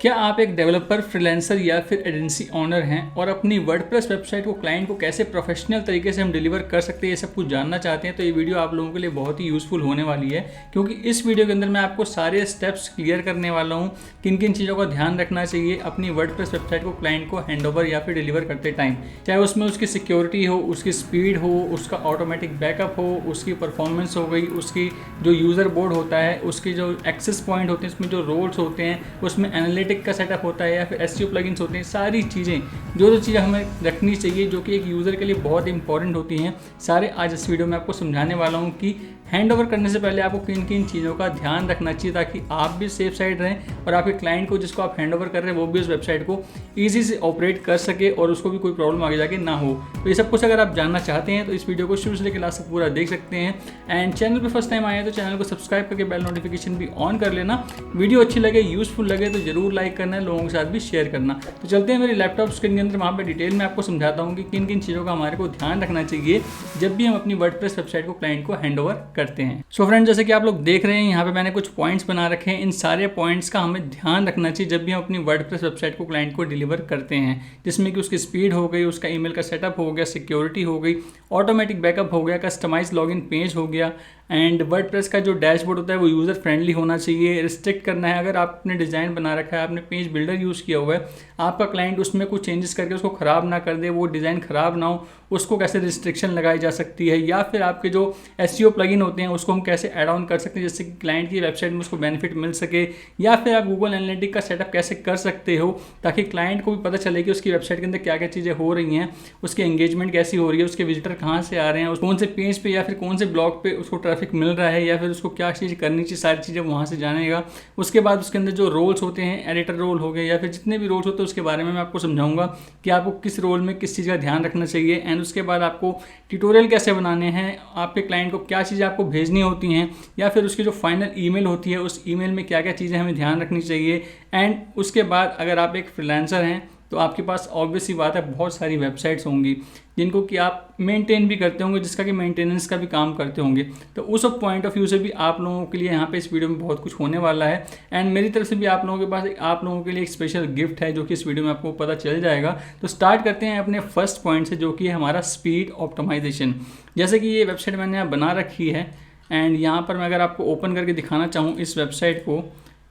क्या आप एक डेवलपर, फ्रीलांसर या फिर एजेंसी ओनर हैं और अपनी वर्डप्रेस वेबसाइट को क्लाइंट को कैसे प्रोफेशनल तरीके से हम डिलीवर कर सकते हैं, ये सब कुछ जानना चाहते हैं तो ये वीडियो आप लोगों के लिए बहुत ही यूज़फुल होने वाली है। क्योंकि इस वीडियो के अंदर मैं आपको सारे स्टेप्स क्लियर करने वाला हूँ, किन किन चीज़ों का ध्यान रखना चाहिए अपनी वर्डप्रेस वेबसाइट को क्लाइंट को हैंडओवर या फिर डिलीवर करते टाइम। चाहे उसमें उसकी सिक्योरिटी हो, उसकी स्पीड हो, उसका ऑटोमेटिक बैकअप हो, उसकी परफॉर्मेंस हो गई, उसकी जो यूज़र बोर्ड होता है, उसके जो एक्सेस पॉइंट होते हैं, उसमें जो रोल्स होते हैं, उसमें एनालिटिक का सेटअप होता है या फिर एसईओ प्लगइन्स होते हैं। सारी चीज़ें जो चीज़ें हमें रखनी चाहिए जो कि एक यूज़र के लिए बहुत इंपॉर्टेंट होती हैं, सारे आज इस वीडियो में आपको समझाने वाला हूँ कि हैंडओवर करने से पहले आपको किन किन चीज़ों का ध्यान रखना चाहिए ताकि आप भी सेफ साइड रहें और आपके क्लाइंट को जिसको आप हैंडओवर कर रहे हैं वो भी उस वेबसाइट को ईजी से ऑपरेट कर सके और उसको भी कोई प्रॉब्लम आगे जाके ना हो। तो ये सब कुछ अगर आप जानना चाहते हैं तो इस वीडियो को शुरू से लेकर लास्ट तक पूरा देख सकते हैं। एंड चैनल पर फर्स्ट टाइम आए हैं तो चैनल को सब्सक्राइब करके बेल नोटिफिकेशन भी ऑन कर लेना। वीडियो अच्छी लगे, यूजफुल लगे तो जरूर लाइक करना है, लोगों के साथ भी शेयर करना। तो चलते हैं मेरे लैपटॉप स्क्रीन के अंदर, वहाँ पर डिटेल में आपको समझाता हूँ कि किन किन चीज़ों का हमारे को ध्यान रखना चाहिए जब भी हम अपनी वर्डप्रेस वेबसाइट को क्लाइंट को हैंडओवर करते हैं। सो फ्रेंड, जैसे कि आप लोग देख रहे हैं यहाँ पे मैंने कुछ पॉइंट्स बना रखे हैं। इन सारे पॉइंट्स का हमें ध्यान रखना चाहिए जब भी हम अपनी वर्डप्रेस वेबसाइट को क्लाइंट को डिलीवर करते हैं, जिसमें कि उसकी स्पीड हो गई, उसका ईमेल का सेटअप हो गया, सिक्योरिटी हो गई, ऑटोमेटिक बैकअप हो गया, कस्टमाइज लॉगिन पेज हो गया, एंड वर्डप्रेस का जो डैशबोर्ड होता है वो यूज़र फ्रेंडली होना चाहिए। रिस्ट्रिक्ट करना है, अगर आपने डिज़ाइन बना रखा है, आपने पेज बिल्डर यूज़ किया हुआ है, आपका क्लाइंट उसमें कुछ चेंजेस करके उसको ख़राब ना कर दे, वो डिज़ाइन ख़राब ना हो, उसको कैसे रिस्ट्रिक्शन लगाई जा सकती है, या फिर आपके जो एसईओ प्लगइन होते हैं उसको हम कैसे ऐड ऑन कर सकते हैं जिससे कि क्लाइंट की वेबसाइट में उसको बेनिफिट मिल सके, या फिर आप गूगल एनालिटिक का सेटअप कैसे कर सकते हो ताकि क्लाइंट को भी पता चले कि उसकी वेबसाइट के अंदर क्या क्या चीज़ें हो रही हैं, उसकी एंगेजमेंट कैसी हो रही है, उसके विजिटर कहाँ से आ रहे हैं, कौन से पेज पे या फिर कौन से ब्लॉग पे उसको ट्रैफिक मिल रहा है, या फिर उसको क्या चीज़ करनी चाहिए, सारी चीज़ें वहाँ से जानेगा। उसके बाद उसके अंदर जो रोल्स होते हैं, एडिटर रोल हो गए या फिर जितने भी रोल्स होते हैं उसके बारे में मैं आपको समझाऊंगा कि आपको किस रोल में किस चीज़ का ध्यान रखना चाहिए। एंड उसके बाद आपको ट्यूटोरियल कैसे बनाने हैं, आपके क्लाइंट को क्या चीज़ें आपको भेजनी होती हैं, या फिर उसकी जो फाइनल ईमेल होती है उस ईमेल में क्या क्या चीज़ें हमें ध्यान रखनी चाहिए। एंड उसके बाद अगर आप एक फ्रीलांसर हैं तो आपके पास ऑब्वियस सी बात है बहुत सारी वेबसाइट्स होंगी जिनको कि आप मेंटेन भी करते होंगे, जिसका कि मेंटेनेंस का भी काम करते होंगे। तो उस पॉइंट ऑफ व्यू से भी आप लोगों के लिए यहाँ पे इस वीडियो में बहुत कुछ होने वाला है। एंड मेरी तरफ से भी आप लोगों के पास आप लोगों के लिए एक स्पेशल गिफ्ट है जो कि इस वीडियो में आपको पता चल जाएगा। तो स्टार्ट करते हैं अपने फर्स्ट पॉइंट से जो कि है हमारा स्पीड ऑप्टिमाइजेशन। जैसे कि ये वेबसाइट मैंने यहाँ बना रखी है एंड यहाँ पर मैं अगर आपको ओपन करके दिखाना चाहूँ इस वेबसाइट को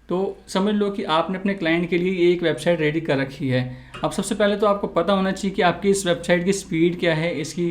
तो समझ लो कि आपने अपने क्लाइंट के लिए एक वेबसाइट रेडी कर रखी है। अब सबसे पहले तो आपको पता होना चाहिए कि आपकी इस वेबसाइट की स्पीड क्या है, इसकी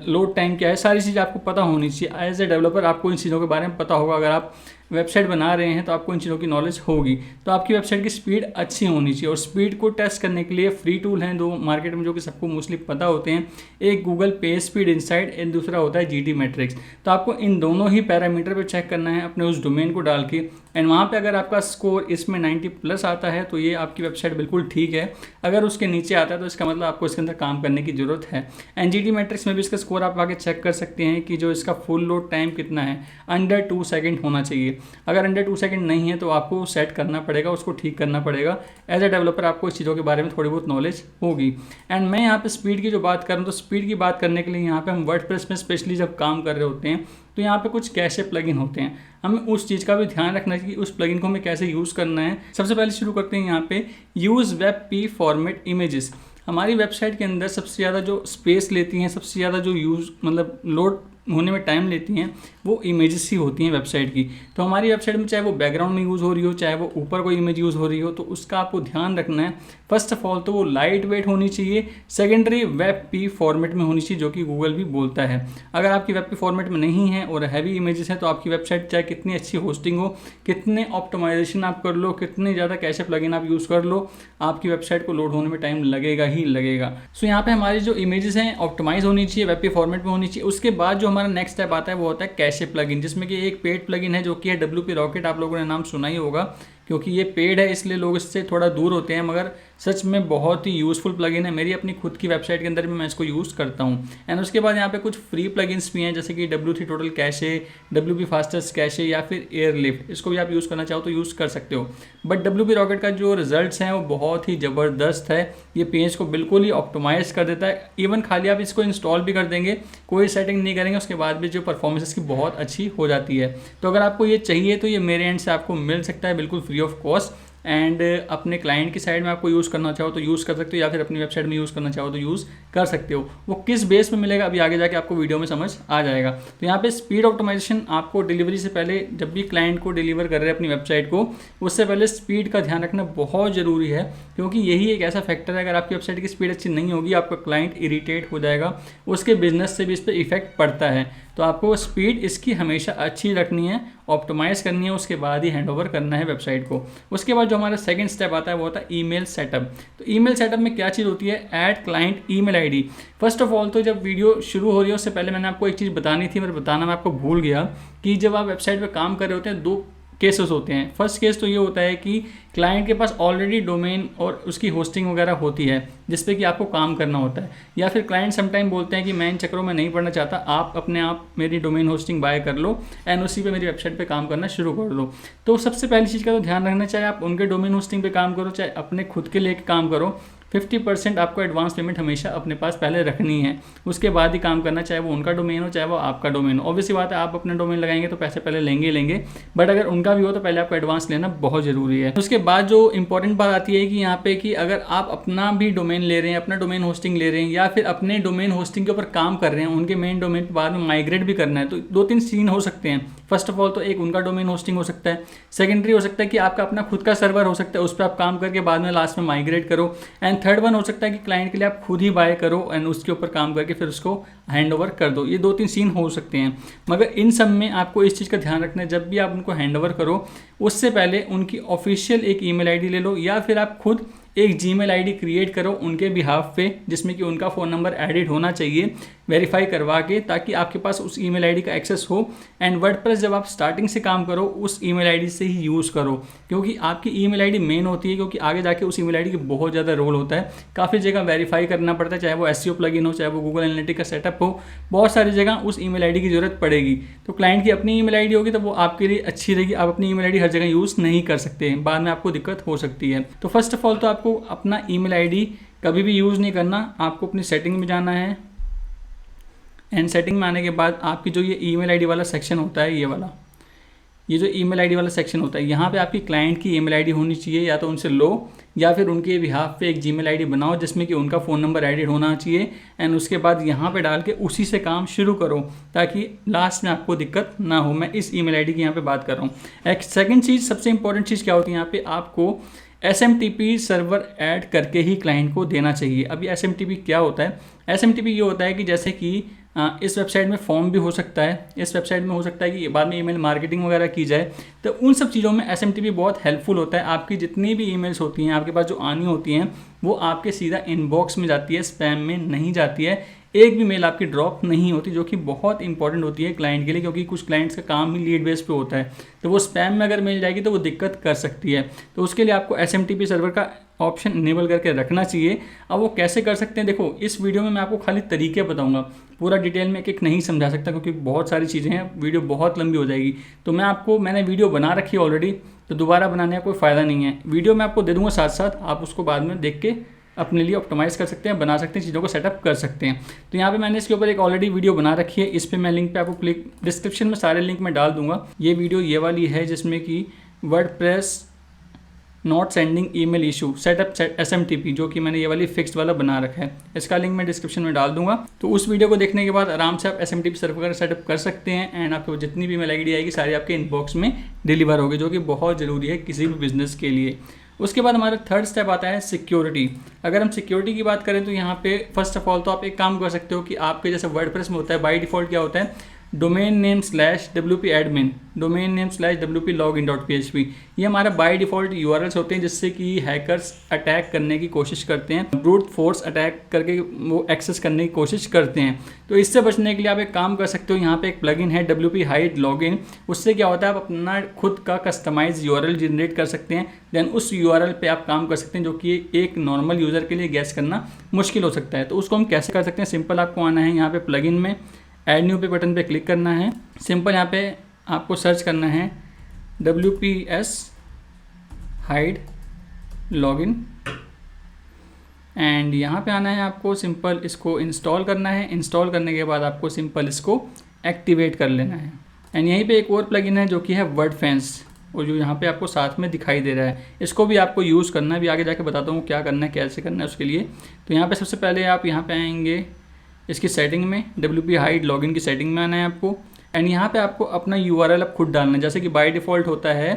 लोड टाइम क्या है, सारी चीज़ आपको पता होनी चाहिए। एज ए डेवलपर आपको इन चीज़ों के बारे में पता होगा। अगर आप वेबसाइट बना रहे हैं तो आपको इन चीज़ों की नॉलेज होगी। तो आपकी वेबसाइट की स्पीड अच्छी होनी चाहिए और स्पीड को टेस्ट करने के लिए फ्री टूल हैं दो मार्केट में जो कि सबको मोस्टली पता होते हैं। एक Google page speed insight and दूसरा होता है जीटी मैट्रिक्स। तो आपको इन दोनों ही पैरामीटर पे चेक करना है अपने उस डोमेन को डाल के। एंड वहाँ पे अगर आपका स्कोर इसमें 90+ आता है तो ये आपकी वेबसाइट बिल्कुल ठीक है। अगर उसके नीचे आता है तो इसका मतलब आपको इसके अंदर काम करने की ज़रूरत है। एंड जीटी मैट्रिक्स में भी इसका स्कोर आप आगे चेक कर सकते हैं कि जो इसका फुल लोड टाइम कितना है, अंडर 2 सेकेंड होना चाहिए। अगर अंडर 2 सेकंड नहीं है तो आपको सेट करना पड़ेगा, उसको ठीक करना पड़ेगा। एज ए डेवलपर आपको इस चीज़ों के बारे में थोड़ी बहुत नॉलेज होगी। एंड मैं यहाँ पे स्पीड की जो बात करूँ तो स्पीड की बात करने के लिए यहाँ पे हम वर्डप्रेस में स्पेशली जब काम कर रहे होते हैं तो यहाँ पे कुछ कैशे प्लगइन होते हैं, हमें उस चीज़ का भी ध्यान रखना चाहिए कि उस प्लगइन को हमें कैसे यूज़ करना है। सबसे पहले शुरू करते हैं यहाँ पे use web P format images. हमारी वेबसाइट के अंदर सबसे ज़्यादा जो स्पेस लेती हैं, सबसे ज़्यादा जो यूज़ मतलब लोड होने में टाइम लेती हैं वो इमेजेस ही होती हैं वेबसाइट की। तो हमारी वेबसाइट में चाहे वो बैकग्राउंड में यूज़ हो रही हो, चाहे वो ऊपर कोई इमेज यूज़ हो रही हो, तो उसका आपको ध्यान रखना है। फर्स्ट ऑफ ऑल तो वो लाइट वेट होनी चाहिए। सेकेंडरी वेब पी फॉर्मेट में होनी चाहिए जो कि गूगल भी बोलता है। अगर आपकी वेब पी फॉर्मेट में नहीं है और हैवी इमेजेस हैं तो आपकी वेबसाइट चाहे कितनी अच्छी होस्टिंग हो, कितने ऑप्टिमाइजेशन आप कर लो, कितने ज़्यादा कैशे प्लगइन आप यूज़ कर लो, आपकी वेबसाइट को लोड होने में टाइम लगेगा ही लगेगा। सो यहाँ पे हमारी जो इमेजेस हैं ऑप्टिमाइज होनी चाहिए, वेब पी फॉर्मेट में होनी चाहिए। उसके बाद जो हमारा नेक्स्ट स्टेप आता है वो होता है कैशे प्लगइन, जिसमें कि एक पेड प्लगइन है जो कि है WP रॉकेट। आप लोगों ने नाम सुना ही होगा क्योंकि ये पेड है इसलिए लोग इससे थोड़ा दूर होते हैं, मगर सच में बहुत ही यूज़फुल प्लगइन है। मेरी अपनी खुद की वेबसाइट के अंदर भी मैं इसको यूज़ करता हूँ। एंड उसके बाद यहाँ पे कुछ फ्री प्लगइन्स भी हैं जैसे कि W3 total cache, WP fastest cache या फिर एयरलिफ्ट। इसको भी आप यूज़ करना चाहो तो यूज़ कर सकते हो। बट WP रॉकेट का जो रिजल्ट्स हैं वो बहुत ही ज़बरदस्त है। ये पेज को बिल्कुल ही ऑप्टिमाइज़ कर देता है। इवन खाली आप इसको इंस्टॉल भी कर देंगे, कोई सेटिंग नहीं करेंगे, उसके बाद भी जो परफॉर्मेंस इसकी बहुत अच्छी हो जाती है। तो अगर आपको ये चाहिए तो ये मेरे एंड से आपको मिल सकता है बिल्कुल फ्री ऑफ कॉस्ट। एंड अपने क्लाइंट की साइड में आपको यूज़ करना चाहो तो यूज़ कर सकते हो, या फिर अपनी वेबसाइट में यूज़ करना चाहो तो यूज़ कर सकते हो। वो किस बेस में मिलेगा अभी आगे जाके आपको वीडियो में समझ आ जाएगा। तो यहाँ पे स्पीड ऑप्टिमाइजेशन आपको डिलीवरी से पहले, जब भी क्लाइंट को डिलीवर कर रहे हैं अपनी वेबसाइट को, उससे पहले स्पीड का ध्यान रखना बहुत ज़रूरी है, क्योंकि यही एक ऐसा फैक्टर है, अगर आपकी वेबसाइट की स्पीड अच्छी नहीं होगी आपका क्लाइंट इरीटेट हो जाएगा, उसके बिजनेस से भी इस पर इफेक्ट पड़ता है। तो आपको स्पीड इसकी हमेशा अच्छी रखनी है, ऑप्टिमाइज़ करनी है, उसके बाद ही हैंड ओवर करना है वेबसाइट को। उसके बाद जो हमारा सेकंड स्टेप आता है वो होता है ईमेल सेटअप। तो ईमेल सेटअप में क्या चीज़ होती है, add client email ID. First of all तो जब वीडियो शुरू हो रही है उससे पहले मैंने आपको एक चीज़ बतानी थी, मैं बताना मैं आपको भूल गया कि जब आप वेबसाइट पर काम कर रहे होते हैं दो केसेस होते हैं। फर्स्ट केस तो ये होता है कि क्लाइंट के पास ऑलरेडी डोमेन और उसकी होस्टिंग वगैरह होती है जिस पे कि आपको काम करना होता है, या फिर क्लाइंट समटाइम बोलते हैं कि मैं इन चक्रों में नहीं पढ़ना चाहता, आप अपने आप मेरी डोमेन होस्टिंग बाय कर लो एंड उसी पे मेरी वेबसाइट पे काम करना शुरू कर दो। तो सबसे पहली चीज़ का तो ध्यान रखना, चाहे आप उनके डोमेन होस्टिंग पे काम करो चाहे अपने खुद के लिए काम करो, 50% आपको एडवांस पेमेंट हमेशा अपने पास पहले रखनी है, उसके बाद ही काम करना, चाहे वो उनका डोमेन हो चाहे वो आपका डोमेन हो। ऑब्वियसली बात है, आप अपना डोमेन लगाएंगे तो पैसे पहले लेंगे लेंगे, बट अगर उनका भी हो तो पहले आपको एडवांस लेना बहुत ज़रूरी है। उसके बाद जो इंपॉर्टेंट बात आती है कि यहाँ पे कि अगर आप अपना भी डोमेन ले रहे हैं, अपना डोमेन होस्टिंग ले रहे हैं, या फिर अपने डोमेन होस्टिंग के ऊपर काम कर रहे हैं, उनके मेन डोमेन पर बाद में माइग्रेट भी करना है, तो दो तीन सीन हो सकते हैं। फर्स्ट ऑफ ऑल तो एक उनका डोमेन होस्टिंग हो सकता है, सेकेंडरी हो सकता है कि आपका अपना खुद का सर्वर हो सकता है, उस पर आप काम करके बाद में लास्ट में माइग्रेट करो, एंड थर्ड वन हो सकता है कि क्लाइंट के लिए आप खुद ही बाय करो एंड उसके ऊपर काम करके फिर उसको हैंड ओवर कर दो। ये दो तीन सीन हो सकते हैं, मगर इन सब में आपको इस चीज़ का ध्यान रखना है, जब भी आप उनको हैंड ओवर करो उससे पहले उनकी ऑफिशियल एक ईमेल आईडी ले लो, या फिर आप खुद एक जीमेल आईडी क्रिएट करो उनके बिहाफ पे, जिसमें कि उनका फ़ोन नंबर एडिड होना चाहिए वेरीफाई करवा के, ताकि आपके पास उस ईमेल आईडी का एक्सेस हो। एंड वर्डप्रेस जब आप स्टार्टिंग से काम करो उस ईमेल आईडी से ही यूज़ करो, क्योंकि आपकी ईमेल आईडी मेन होती है, क्योंकि आगे जाके उस ईमेल आईडी की बहुत ज़्यादा रोल होता है। काफ़ी जगह वेरीफाई करना पड़ता है, चाहे वो एसईओ प्लगइन हो, चाहे वो गूगल एनालिटिक्स का सेटअप हो, बहुत सारी जगह उस ईमेल आईडी की ज़रूरत पड़ेगी। तो क्लाइंट की अपनी ईमेल आईडी होगी तो वो आपके लिए अच्छी रहेगी, आप अपनी ईमेल आईडी हर जगह यूज़ नहीं कर सकते, बाद में आपको दिक्कत हो सकती है। तो फर्स्ट ऑफ ऑल तो आपको अपना ईमेल आईडी कभी भी यूज़ नहीं करना, आपको अपनी सेटिंग में जाना है, एंड सेटिंग में आने के बाद आपकी जो ये ईमेल आईडी वाला सेक्शन होता है, ये जो ईमेल आईडी वाला सेक्शन होता है, यहाँ पे आपकी क्लाइंट की ईमेल आईडी होनी चाहिए, या तो उनसे लो या फिर उनके बिहाफ पे एक जीमेल आईडी बनाओ जिसमें कि उनका फ़ोन नंबर एडिड होना चाहिए, एंड उसके बाद यहाँ पे डाल के उसी से काम शुरू करो ताकि लास्ट में आपको दिक्कत ना हो। मैं इस ईमेल आईडी की यहाँ पे बात कर रहा हूँ। एक सेकंड चीज़, सबसे इंपॉर्टेंट चीज़ क्या होती है, यहाँ पे आपको SMTP सर्वर ऐड करके ही क्लाइंट को देना चाहिए। अभी SMTP क्या होता है, SMTP ये होता है कि जैसे कि इस वेबसाइट में फॉर्म भी हो सकता है, इस वेबसाइट में हो सकता है कि बाद में ईमेल मार्केटिंग वगैरह की जाए, तो उन सब चीज़ों में SMTP बहुत हेल्पफुल होता है। आपकी जितनी भी ईमेल्स होती हैं आपके पास जो आनी होती हैं वो आपके सीधा इनबॉक्स में जाती है, स्पैम में नहीं जाती है, एक भी मेल आपकी ड्रॉप नहीं होती, जो कि बहुत इंपॉर्टेंट होती है क्लाइंट के लिए, क्योंकि कुछ क्लाइंट्स का काम ही लीड बेस पे होता है, तो वो स्पैम में अगर मिल जाएगी तो वो दिक्कत कर सकती है। तो उसके लिए आपको SMTP सर्वर का ऑप्शन इनेबल करके रखना चाहिए। अब वो कैसे कर सकते हैं, देखो इस वीडियो में मैं आपको खाली तरीके बताऊंगा, पूरा डिटेल में एक नहीं समझा सकता क्योंकि बहुत सारी चीज़ें हैं, वीडियो बहुत लंबी हो जाएगी। तो मैंने वीडियो बना रखी है ऑलरेडी, तो दोबारा बनाने का कोई फ़ायदा नहीं है। वीडियो मैं आपको दे दूँगा साथ साथ, आप उसको बाद में देख के अपने लिए ऑप्टिमाइज़ कर सकते हैं, बना सकते हैं, चीज़ों को सेटअप कर सकते हैं। तो यहाँ पे मैंने इसके ऊपर एक ऑलरेडी वीडियो बना रखी है, इस पर मैं लिंक पे आपको क्लिक, डिस्क्रिप्शन में सारे लिंक मैं डाल दूंगा। ये वीडियो ये वाली है जिसमें कि WordPress not sending email issue setup SMTP, जो कि मैंने ये वाली फिक्स्ड वाला बना रखा है, इसका लिंक मैं डिस्क्रिप्शन में डाल दूंगा। तो उस वीडियो को देखने के बाद आराम से आप SMTP सर्वर सेटअप कर सकते हैं, एंड आपको जितनी भी ईमेल आईडी आएगी सारी आपके इनबॉक्स में डिलीवर होगी, जो कि बहुत ज़रूरी है किसी भी बिजनेस के लिए। उसके बाद हमारा थर्ड स्टेप आता है सिक्योरिटी। अगर हम सिक्योरिटी की बात करें तो यहाँ पे फर्स्ट ऑफ ऑल तो आप एक काम कर सकते हो कि आपके जैसे वर्डप्रेस में होता है बाय डिफ़ॉल्ट क्या होता है, domain name /wp admin, domain name /wp login.php, ये हमारा बाय डिफ़ॉल्ट URLs होते हैं जिससे कि हैकर्स अटैक करने की कोशिश करते हैं, ब्रूट फोर्स अटैक करके वो एक्सेस करने की कोशिश करते हैं। तो इससे बचने के लिए आप एक काम कर सकते हो, यहाँ पे एक प्लगइन है WP Hide Login, उससे क्या होता है आप अपना खुद का कस्टमाइज URL जनरेट कर सकते हैं, देन उस URL पे आप काम कर सकते हैं, जो कि एक नॉर्मल यूज़र के लिए गैस करना मुश्किल हो सकता है। तो उसको हम कैसे कर सकते हैं, सिंपल आपको आना है यहाँ पे प्लगइन में, ऐड न्यू पे बटन पे क्लिक करना है, सिंपल यहाँ पे आपको सर्च करना है WPS Hide Login, एंड यहाँ पे आना है आपको, सिंपल इसको इंस्टॉल करना है। इंस्टॉल करने के बाद आपको सिंपल इसको एक्टिवेट कर लेना है। एंड यहीं पे एक और प्लगइन है जो कि है वर्डफेंस, और जो यहाँ पे आपको साथ में दिखाई दे रहा है, इसको भी आपको यूज़ करना है। भी आगे जाके बताता हूँ क्या करना है, कैसे करना है उसके लिए। तो यहाँ पे सबसे पहले आप यहाँ पे आएंगे इसकी सेटिंग में, WP हाइड लॉगिन की सेटिंग में आना है आपको। एंड यहाँ पे आपको अपना URL अब खुद डालना है, जैसे कि बाय डिफ़ॉल्ट होता है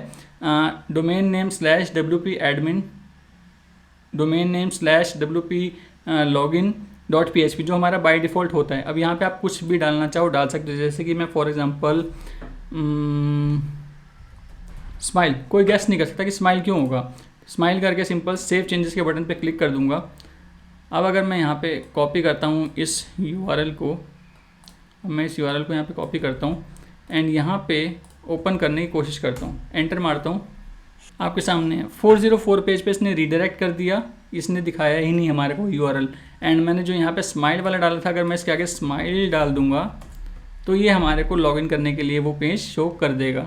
domain name slash WP admin, domain name slash WP login .php जो हमारा बाय डिफ़ॉल्ट होता है। अब यहाँ पे आप कुछ भी डालना चाहो डाल सकते हो, जैसे कि मैं फॉर एग्जांपल स्माइल, कोई गेस नहीं कर सकता कि स्माइल क्यों होगा। स्माइल करके सिंपल सेव चेंजेस के बटन पे क्लिक कर दूंगा। अब अगर मैं यहाँ पे कॉपी करता हूँ इस URL को, अब मैं इस URL को यहाँ पे कॉपी करता हूँ एंड यहाँ पे ओपन करने की कोशिश करता हूँ, एंटर मारता हूँ, आपके सामने 404 पेज पे इसने रीडायरेक्ट कर दिया, इसने दिखाया ही नहीं हमारे को URL। एंड मैंने जो यहाँ पे स्माइल वाला डाला था, अगर मैं इसके आगे स्माइल डाल दूंगा तो ये हमारे को लॉगिन करने के लिए वो पेज शो कर देगा।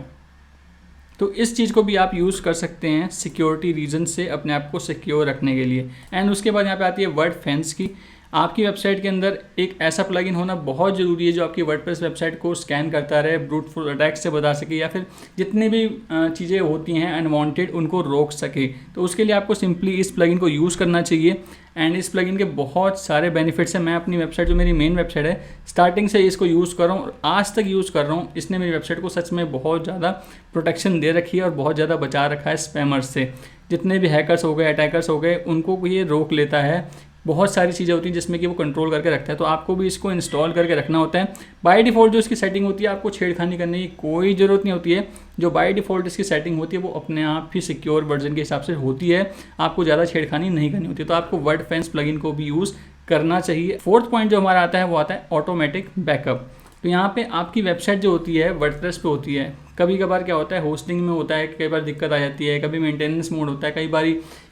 तो इस चीज़ को भी आप यूज़ कर सकते हैं सिक्योरिटी रीजन से अपने आप को सिक्योर रखने के लिए। एंड उसके बाद यहाँ पे आती है वर्डफेंस की। आपकी वेबसाइट के अंदर एक ऐसा प्लगइन होना बहुत ज़रूरी है जो आपकी वर्डप्रेस वेबसाइट को स्कैन करता रहे, ब्रूट फोर्स अटैक से बता सके, या फिर जितनी भी चीज़ें होती हैं अनवांटेड उनको रोक सके। तो उसके लिए आपको सिंपली इस प्लगइन को यूज़ करना चाहिए। एंड इस प्लगइन के बहुत सारे बेनिफिट्स हैं। मैं अपनी वेबसाइट, जो मेरी मेन वेबसाइट है, स्टार्टिंग से इसको यूज़ कर रहा हूँ और आज तक यूज़ कर रहा हूँ। इसने मेरी वेबसाइट को सच में बहुत ज़्यादा प्रोटेक्शन दे रखी है और बहुत ज़्यादा बचा रखा है स्पैमर्स से। जितने भी हैकर्स हो गए, अटैकर्स हो गए, उनको ये रोक लेता है। बहुत सारी चीज़ें होती हैं जिसमें कि वो कंट्रोल करके रखता है। तो आपको भी इसको इंस्टॉल करके रखना होता है। बाय डिफ़ॉल्ट जो इसकी सेटिंग होती है, आपको छेड़खानी करने की कोई ज़रूरत नहीं होती है। जो बाय डिफ़ॉल्ट इसकी सेटिंग होती है वो अपने आप ही सिक्योर वर्जन के हिसाब से होती है, आपको ज़्यादा छेड़खानी नहीं करनी होती। तो आपको वर्डफेंस प्लगइन को भी यूज़ करना चाहिए। फोर्थ पॉइंट जो हमारा आता है वो आता है ऑटोमेटिक बैकअप। तो यहाँ पे आपकी वेबसाइट जो होती है वर्डप्रेस पे होती है, कभी कभार क्या होता है होस्टिंग में होता है, कई बार दिक्कत आ जाती है, कभी मेंटेनेंस मोड होता है, कई बार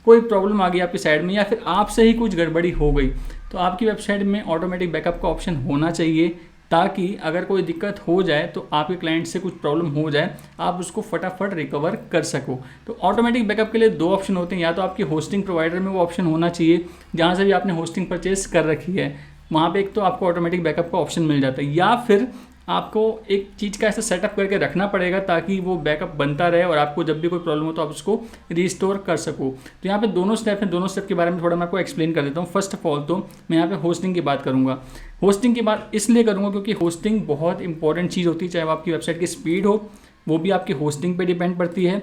कोई प्रॉब्लम आ गई आपकी साइड में, या फिर आपसे ही कुछ गड़बड़ी हो गई। तो आपकी वेबसाइट में ऑटोमेटिक बैकअप का ऑप्शन होना चाहिए, ताकि अगर कोई दिक्कत हो जाए तो आपके क्लाइंट से कुछ प्रॉब्लम हो जाए, आप उसको फटाफट रिकवर कर सको। तो ऑटोमेटिक बैकअप के लिए दो ऑप्शन होते हैं, या तो आपकी होस्टिंग प्रोवाइडर में वो ऑप्शन होना चाहिए जहाँ से भी आपने होस्टिंग परचेज कर रखी है, वहाँ पे एक तो आपको ऑटोमेटिक बैकअप का ऑप्शन मिल जाता है, या फिर आपको एक चीज़ का ऐसा सेटअप करके रखना पड़ेगा ताकि वो बैकअप बनता रहे और आपको जब भी कोई प्रॉब्लम हो तो आप उसको रिस्टोर कर सको। तो यहाँ पे दोनों स्टेप हैं, दोनों स्टेप के बारे में थोड़ा मैं आपको एक्सप्लेन कर देता हूँ। फर्स्ट ऑफ ऑल तो मैं यहाँ पे होस्टिंग की बात करूँगा। होस्टिंग की बात इसलिए करूँगा क्योंकि होस्टिंग बहुत इंपॉर्टेंट चीज़ होती है, चाहे वो आपकी वेबसाइट की स्पीड हो वो भी आपकी होस्टिंग पर डिपेंड पड़ती है,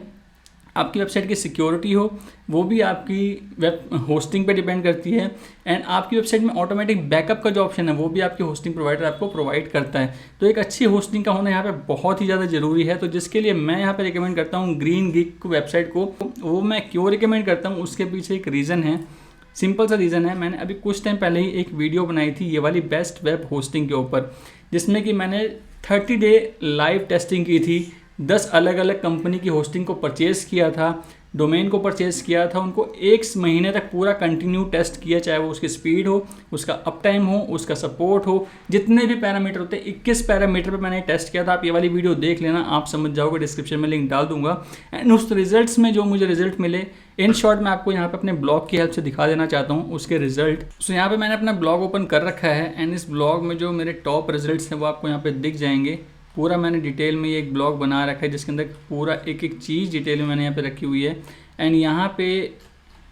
आपकी वेबसाइट की सिक्योरिटी हो वो भी आपकी वेब होस्टिंग पे डिपेंड करती है, एंड आपकी वेबसाइट में ऑटोमेटिक बैकअप का जो ऑप्शन है वो भी आपकी होस्टिंग प्रोवाइडर आपको प्रोवाइड करता है। तो एक अच्छी होस्टिंग का होना यहाँ पे बहुत ही ज़्यादा ज़रूरी है। तो जिसके लिए मैं यहाँ पे रिकमेंड करता हूँ ग्रीन गिग वेबसाइट को। वो मैं क्यों रिकमेंड करता हूँ उसके पीछे एक रीज़न है, सिंपल सा रीज़न है। मैंने अभी कुछ टाइम पहले ही एक वीडियो बनाई थी ये वाली बेस्ट वेब होस्टिंग के ऊपर, जिसमें कि मैंने 30 डे लाइव टेस्टिंग की थी। 10 अलग अलग कंपनी की होस्टिंग को परचेज़ किया था, डोमेन को परचेज़ किया था, उनको 1 महीने तक पूरा कंटिन्यू टेस्ट किया, चाहे वो उसकी स्पीड हो, उसका अप टाइम हो, उसका सपोर्ट हो, जितने भी पैरामीटर होते हैं 21 पैरामीटर पे मैंने टेस्ट किया था। आप ये वाली वीडियो देख लेना, आप समझ जाओगे, डिस्क्रिप्शन में लिंक डाल दूंगा। एंड उस रिजल्ट्स में जो मुझे रिजल्ट मिले, इन शॉर्ट मैं आपको यहाँ पे अपने ब्लॉग की हेल्प से दिखा देना चाहता हूँ उसके रिजल्ट। सो यहाँ पे मैंने अपना ब्लॉग ओपन कर रखा है एंड इस ब्लॉग में जो मेरे टॉप रिजल्ट्स हैं वो आपको यहाँ पे दिख जाएंगे। पूरा मैंने डिटेल में ये एक ब्लॉग बना रखा है जिसके अंदर पूरा एक एक चीज़ डिटेल में मैंने यहाँ पे रखी हुई है। एंड यहाँ पे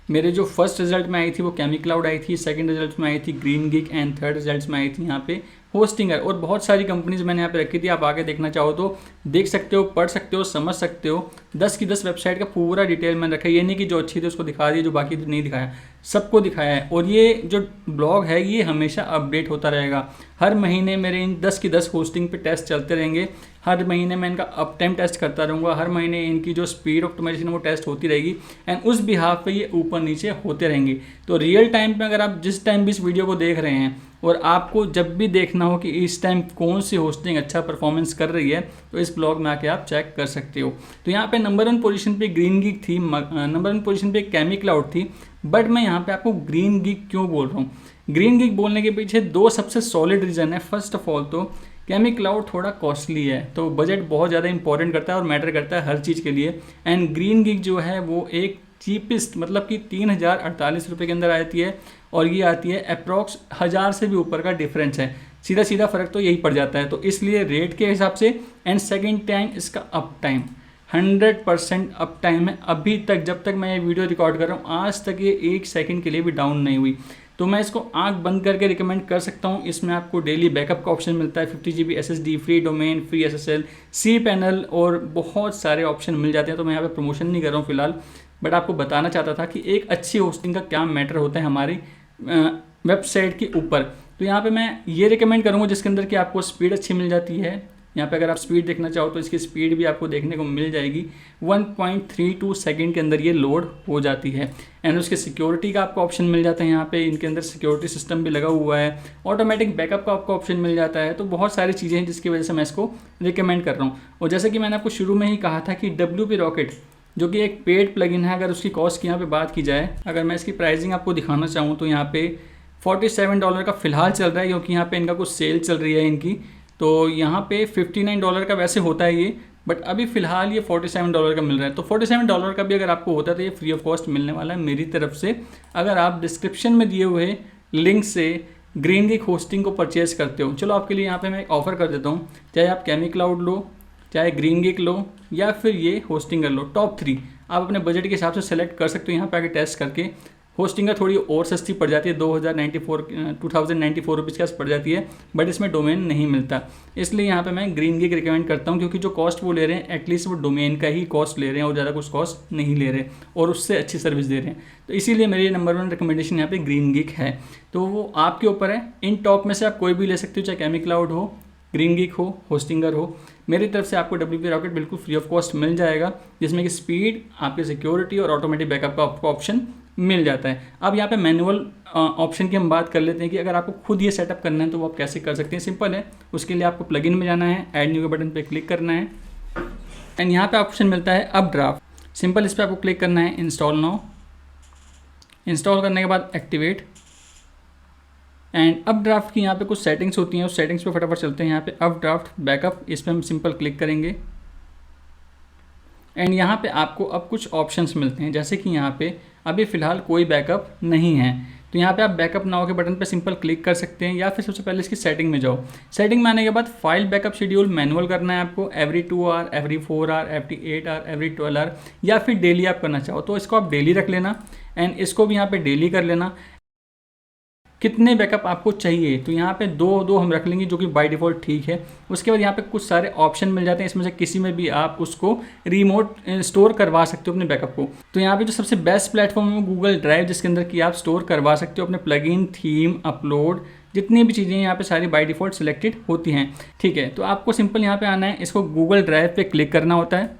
मेरे जो फर्स्ट रिजल्ट में आई थी वो केमिक्लाउड आई थी, सेकंड रिजल्ट में आई थी green gig, and third result में आई थी यहाँ पे होस्टिंगर। और बहुत सारी कंपनीज मैंने यहाँ पे रखी थी, आप आगे देखना चाहो तो देख सकते हो, पढ़ सकते हो, समझ सकते हो। 10 की 10 वेबसाइट का पूरा डिटेल मैंने रखा है। ये नहीं कि जो अच्छी थी उसको दिखा दी, जो बाकी नहीं दिखाया, सबको दिखाया है। और ये जो ब्लॉग है ये हमेशा अपडेट होता रहेगा। हर महीने मेरे इन 10 की 10 होस्टिंग पे टेस्ट चलते रहेंगे। हर महीने मैं इनका अप टाइम टेस्ट करता रहूँगा। हर महीने इनकी जो स्पीड ऑप्टिमाइजेशन वो टेस्ट होती रहेगी एंड उस बिहाफ पे ये ऊपर नीचे होते रहेंगे। तो रियल टाइम पे अगर आप जिस टाइम भी इस वीडियो को देख रहे हैं और आपको जब भी देखना हो कि इस टाइम कौन सी होस्टिंग अच्छा परफॉर्मेंस कर रही है, तो इस ब्लॉग में आके आप चेक कर सकते हो। तो यहाँ पे नंबर 1 पोजीशन पे ग्रीन गिग थी, नंबर 1 पोजीशन पे केमिक्लाउड थी। बट मैं यहाँ पे आपको ग्रीन गिग क्यों बोल रहा हूँ, ग्रीन गिग बोलने के पीछे 2 सबसे सॉलिड रीज़न है। फर्स्ट ऑफ ऑल तो केमिक्लाउड थोड़ा कॉस्टली है, तो बजट बहुत ज़्यादा इंपॉर्टेंट करता है और मैटर करता है हर चीज़ के लिए। एंड ग्रीन गिग जो है वो एक चीपेस्ट, मतलब कि 3048 रुपये के अंदर आती है, और ये आती है अप्रॉक्स 1000 से भी ऊपर का डिफरेंस है। सीधा सीधा फ़र्क तो यही पड़ जाता है। तो इसलिए रेट के हिसाब से, एंड सेकेंड टाइम इसका अप टाइम, 100% अप टाइम है। अभी तक जब तक मैं ये वीडियो रिकॉर्ड कर रहा हूँ आज तक ये 1 सेकंड के लिए भी डाउन नहीं हुई। तो मैं इसको आंख बंद करके रिकमेंड कर सकता हूँ। इसमें आपको डेली बैकअप का ऑप्शन मिलता है, 50 GB SSD, free domain, free SSL, C panel और बहुत सारे ऑप्शन मिल जाते हैं। तो मैं यहाँ पे प्रमोशन नहीं कर रहा हूँ फिलहाल, बट आपको बताना चाहता था कि एक अच्छी होस्टिंग का क्या मैटर होता है हमारी वेबसाइट के ऊपर। तो यहाँ पे मैं ये रिकमेंड करूँगा जिसके अंदर कि आपको स्पीड अच्छी मिल जाती है। यहाँ पे अगर आप स्पीड देखना चाहो तो इसकी स्पीड भी आपको देखने को मिल जाएगी, 1.32 सेकंड के अंदर ये लोड हो जाती है। एंड उसके सिक्योरिटी का आपको ऑप्शन मिल जाता है, यहाँ पे इनके अंदर सिक्योरिटी सिस्टम भी लगा हुआ है, ऑटोमेटिक बैकअप का आपको ऑप्शन मिल जाता है। तो बहुत सारी चीज़ें हैं जिसकी वजह से मैं इसको रिकमेंड कर रहा हूँ। और जैसे कि मैंने आपको शुरू में ही कहा था कि WP Rocket जो कि एक पेड प्लगइन है, अगर उसकी कॉस्ट की यहाँ पे बात की जाए, अगर मैं इसकी प्राइसिंग आपको दिखाना चाहूँ तो यहाँ पे $47 का फ़िलहाल चल रहा है, क्योंकि यहाँ पे इनका कुछ सेल चल रही है इनकी। तो यहाँ पे $59 का वैसे होता है ये, बट अभी फ़िलहाल ये $47 का मिल रहा है। तो $47 का भी अगर आपको होता है तो ये फ्री ऑफ कॉस्ट मिलने वाला है मेरी तरफ से, अगर आप डिस्क्रिप्शन में दिए हुए लिंक से ग्रीनगिक होस्टिंग को परचेज करते हो। चलो आपके लिए यहाँ पे मैं एक ऑफ़र कर देता हूँ, चाहे आप केमिक्लाउड लो, चाहे ग्रीनगिक लो, या फिर ये होस्टिंग कर लो। टॉप 3 आप अपने बजट के हिसाब से सेलेक्ट कर सकते हो। यहाँ पे आके टेस्ट करके होस्टिंग का थोड़ी और सस्ती पड़ जाती है, 2094 रुपीज़ के आस पड़ जाती है, बट इसमें डोमेन नहीं मिलता। इसलिए यहाँ पे मैं ग्रीनगिक रिकमेंड करता हूँ, क्योंकि जो कॉस्ट वो ले रहे हैं एटलीस्ट वो डोमेन का ही कॉस्ट ले रहे हैं और ज़्यादा कुछ कॉस्ट नहीं ले रहे और उससे अच्छी सर्विस दे रहे हैं। तो इसीलिए मेरी नंबर 1 रिकमेंडेशन यहाँ पे ग्रीनगिक है। तो वो आपके ऊपर है, इन टॉप में से आप कोई भी ले सकते हो, चाहे केमिक्लाउड हो, ग्रीनगिक हो, होस्टिंगर हो। मेरी तरफ से आपको WP Rocket बिल्कुल फ्री ऑफ कॉस्ट मिल जाएगा, जिसमें कि स्पीड, आपकी सिक्योरिटी और ऑटोमेटिक बैकअप का आपको ऑप्शन मिल जाता है। अब यहाँ पे मैनुअल ऑप्शन की हम बात कर लेते हैं कि अगर आपको खुद ये सेटअप करना है तो वो आप कैसे कर सकते हैं। सिंपल है, उसके लिए आपको प्लगइन में जाना है, ऐड न्यू के बटन पे क्लिक करना है, एंड यहाँ पे ऑप्शन मिलता है अपड्राफ्ट। सिंपल इस पर आपको क्लिक करना है, इंस्टॉल नाउ। इंस्टॉल करने के बाद एक्टिवेट, एंड अपड्राफ्ट की यहाँ पे कुछ सेटिंग्स होती हैं, उस सेटिंग्स पे फटाफट चलते हैं। यहाँ पे अपड्राफ्ट बैकअप, इस पर हम सिंपल क्लिक करेंगे, एंड यहाँ पे आपको अब कुछ ऑप्शंस मिलते हैं, जैसे कि यहाँ पे अभी फ़िलहाल कोई बैकअप नहीं है, तो यहाँ पे आप बैकअप नाउ के बटन पे सिंपल क्लिक कर सकते हैं, या फिर सबसे पहले इसकी सेटिंग में जाओ। सेटिंग में आने के बाद फाइल बैकअप शेड्यूल मैनुअल करना है आपको, every 2 hour, every 4 hour, every 8 hour, every 12 hour, या फिर डेली आप करना चाहो तो इसको आप डेली रख लेना, एंड इसको भी यहाँ पे डेली कर लेना। कितने बैकअप आपको चाहिए, तो यहाँ पे 2 हम रख लेंगे, जो कि बाय डिफ़ॉल्ट ठीक है। उसके बाद यहाँ पे कुछ सारे ऑप्शन मिल जाते हैं, इसमें से किसी में भी आप उसको रिमोट स्टोर करवा सकते हो अपने बैकअप को। तो यहाँ पे जो सबसे बेस्ट प्लेटफॉर्म है गूगल ड्राइव, जिसके अंदर कि आप स्टोर करवा सकते हो अपने प्लगइन, थीम, अपलोड, जितनी भी चीज़ें यहाँ पे सारी बाय डिफ़ॉल्ट सिलेक्टेड होती हैं। ठीक है, तो आपको सिंपल यहाँ पे आना है, इसको गूगल ड्राइव पे क्लिक करना होता है,